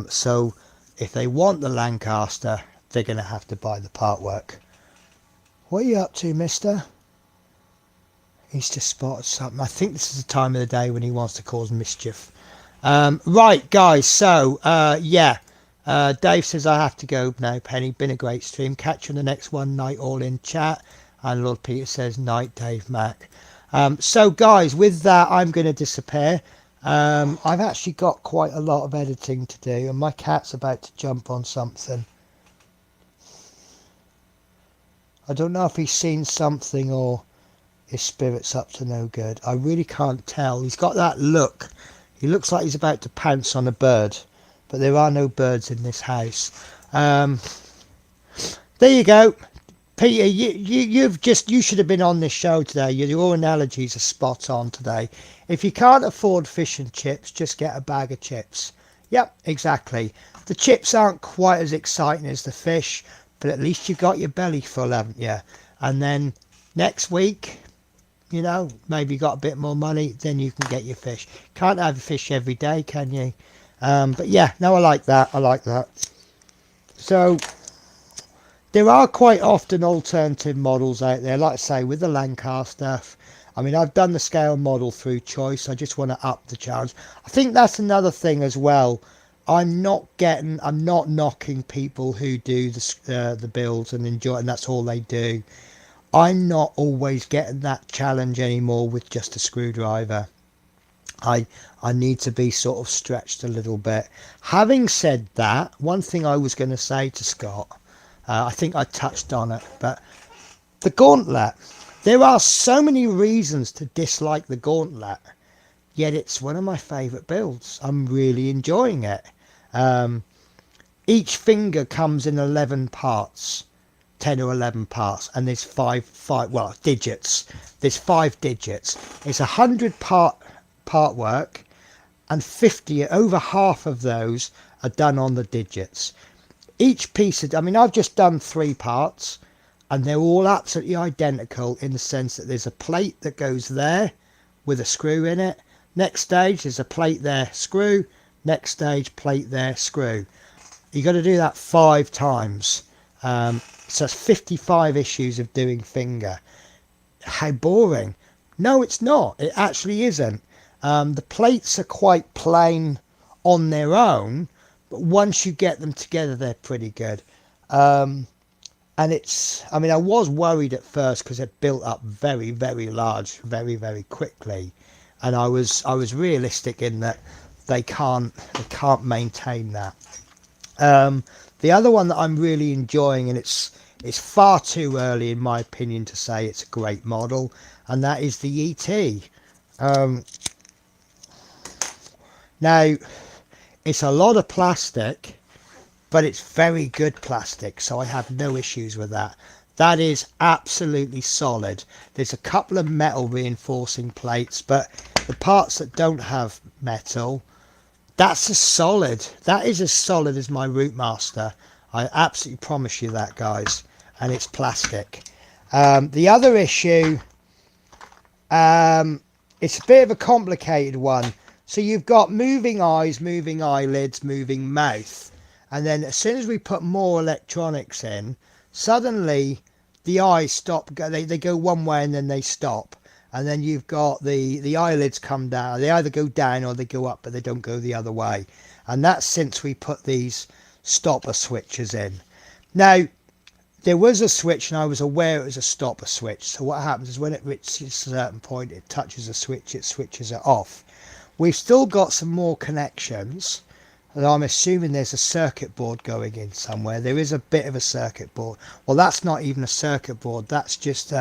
so if they want the Lancaster, they're going to have to buy the Partwork. What are you up to, mister? He's just spotted something. I think this is the time of the day when he wants to cause mischief. Right, guys, so yeah, Dave says I have to go now, Penny. Been a great stream. Catch you on the next one. Night all in chat. And Lord Peter says night, Dave Mac. So guys, with that, I'm going to disappear. I've actually got quite a lot of editing to do, and my cat's about to jump on something. I don't know if he's seen something or his spirit's up to no good. I really can't tell. He's got that look. He looks like he's about to pounce on a bird, but there are no birds in this house. There you go. Peter, you should have been on this show today. Your analogies are spot on today. If you can't afford fish and chips, just get a bag of chips. Yep, exactly. The chips aren't quite as exciting as the fish, but at least you got your belly full, haven't you? And then next week, you know, maybe you got a bit more money, then you can get your fish. Can't have a fish every day, can you? But yeah, no, I like that. I like that. So there are quite often alternative models out there, like I say, with the Lancaster. I mean, I've done the scale model through choice. I just want to up the challenge. I think that's another thing as well. I'm not knocking people who do the builds and enjoy it, and that's all they do. I'm not always getting that challenge anymore with just a screwdriver. I need to be sort of stretched a little bit. Having said that, one thing I was going to say to Scott, I think I touched on it, but the gauntlet. There are so many reasons to dislike the gauntlet, yet it's one of my favourite builds. I'm really enjoying it. Each finger comes in 11 parts, 10 or 11 parts, and there's five digits. There's 5 digits. It's 100 part work, and 50, over half of those are done on the digits. Each piece of, I mean, I've just done 3 parts, and they're all absolutely identical in the sense that there's a plate that goes there with a screw in it. Next stage, there's a plate there, screw. Next stage, plate there, screw. You got to do that 5 times. So it's 55 issues of doing finger. How boring. No, it's not. It actually isn't. The plates are quite plain on their own, but once you get them together, they're pretty good. And it's, I mean, I was worried at first because it built up very, very large, very, very quickly. And I was realistic in that they can't maintain that. The other one that I'm really enjoying, and it's far too early in my opinion to say it's a great model, and that is the ET. Now, it's a lot of plastic, but it's very good plastic, so I have no issues with that. That is absolutely solid. There's a couple of metal reinforcing plates, but the parts that don't have metal, that's as solid. That is as solid as my Rootmaster. I absolutely promise you that, guys. And it's plastic. The other issue, it's a bit of a complicated one. So you've got moving eyes, moving eyelids, moving mouth. And then as soon as we put more electronics in, suddenly the eyes stop. They go one way and then they stop. And then you've got the eyelids come down. They either go down or they go up, but they don't go the other way. And that's since we put these stopper switches in. Now, there was a switch and I was aware it was a stopper switch. So what happens is when it reaches a certain point, it touches a switch, it switches it off. We've still got some more connections. And I'm assuming there's a circuit board going in somewhere. There is a bit of a circuit board. Well, that's not even a circuit board. That's just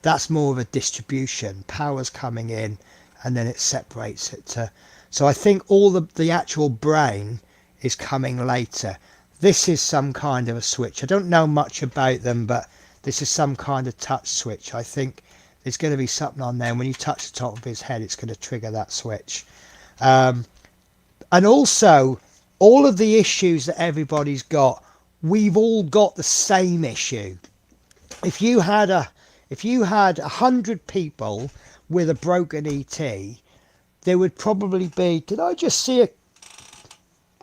that's more of a distribution. Power's coming in and then it separates it to. So I think all the actual brain is coming later. This is some kind of a switch. I don't know much about them, but this is some kind of touch switch. I think there's going to be something on there. And when you touch the top of his head, it's going to trigger that switch. And also, all of the issues that everybody's got, we've all got the same issue. If you had 100 people with a broken ET, there would probably be, did I just see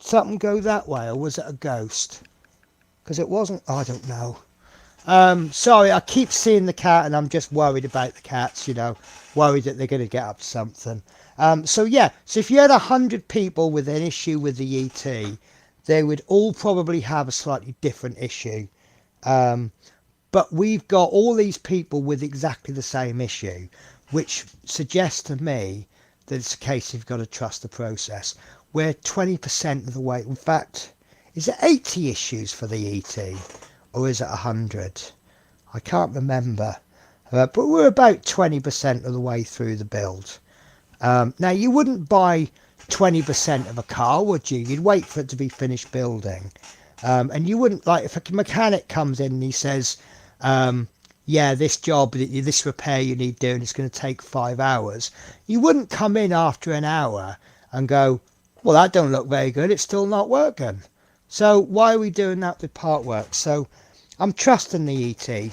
something go that way, or was it a ghost? Because it wasn't, I don't know. Sorry, I keep seeing the cat and I'm just worried about the cats, worried that they're going to get up to something. So if you had 100 people with an issue with the ET, they would all probably have a slightly different issue. But we've got all these people with exactly the same issue, which suggests to me that it's a case you've got to trust the process. We're 20% of the way. In fact, is it 80 issues for the ET or is it 100? I can't remember. But we're about 20% of the way through the build. Now, you wouldn't buy 20% of a car, would you? You'd wait for it to be finished building. And you wouldn't, like, if a mechanic comes in and he says, this job, this repair you need doing is going to take 5 hours. You wouldn't come in after an hour and go, well, that don't look very good. It's still not working. So why are we doing that with Partworks? So I'm trusting the ET.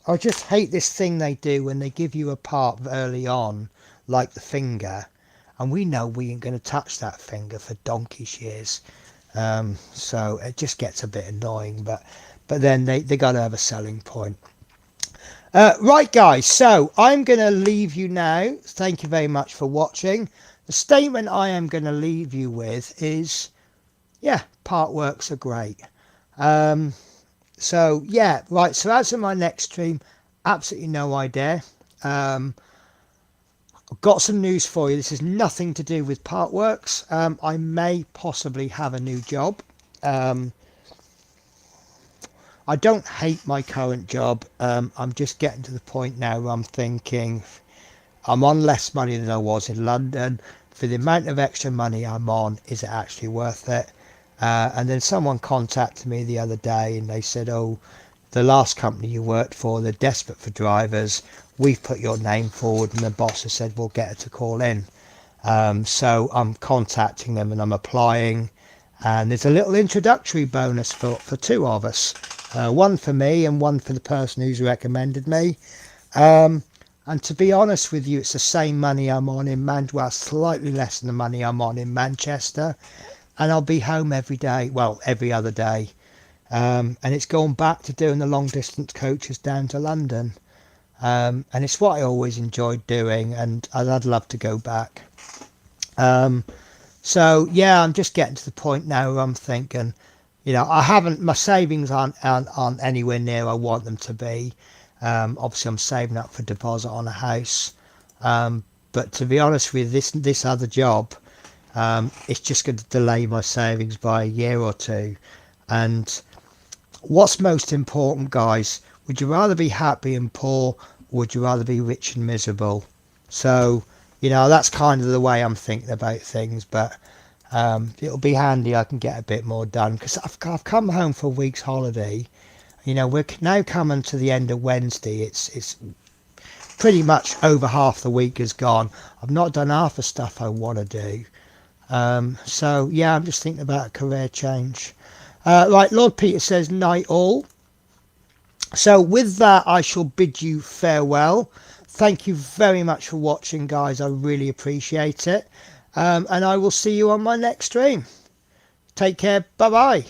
I just hate this thing they do when they give you a part early on, like the finger, and we know we ain't going to touch that finger for donkey's years. So it just gets a bit annoying, but then they got to have a selling point. Right, guys, so I'm going to leave you now. Thank you very much for watching. The statement I am going to leave you with is, Partworks are great. So as in my next stream, absolutely no idea. I've got some news for you. This is nothing to do with Partworks. I may possibly have a new job. I don't hate my current job. I'm just getting to the point now where I'm thinking I'm on less money than I was in London. For the amount of extra money I'm on, is it actually worth it? And then someone contacted me the other day and they said, oh, the last company you worked for, they're desperate for drivers. We've put your name forward, and the boss has said, we'll get her to call in. So I'm contacting them and I'm applying. And there's a little introductory bonus for two of us. One for me and one for the person who's recommended me. And to be honest with you, it's the same money I'm on in Manchester, slightly less than the money I'm on in Manchester. And I'll be home every day, well, every other day. And it's gone back to doing the long distance coaches down to London. And it's what I always enjoyed doing, and I'd love to go back. So yeah, I'm just getting to the point now where I'm thinking, my savings aren't anywhere near I want them to be. Obviously I'm saving up for deposit on a house. But to be honest with you, this other job, it's just going to delay my savings by a year or two. And what's most important, guys, would you rather be happy and poor, or would you rather be rich and miserable? So, that's kind of the way I'm thinking about things. But it'll be handy. I can get a bit more done because I've come home for a week's holiday. We're now coming to the end of Wednesday. It's pretty much over half the week is gone. I've not done half the stuff I want to do. So yeah, I'm just thinking about a career change. Right, Lord Peter says night all. So with that, I shall bid you farewell. Thank you very much for watching, guys. I really appreciate it. And I will see you on my next stream. Take care. Bye-bye.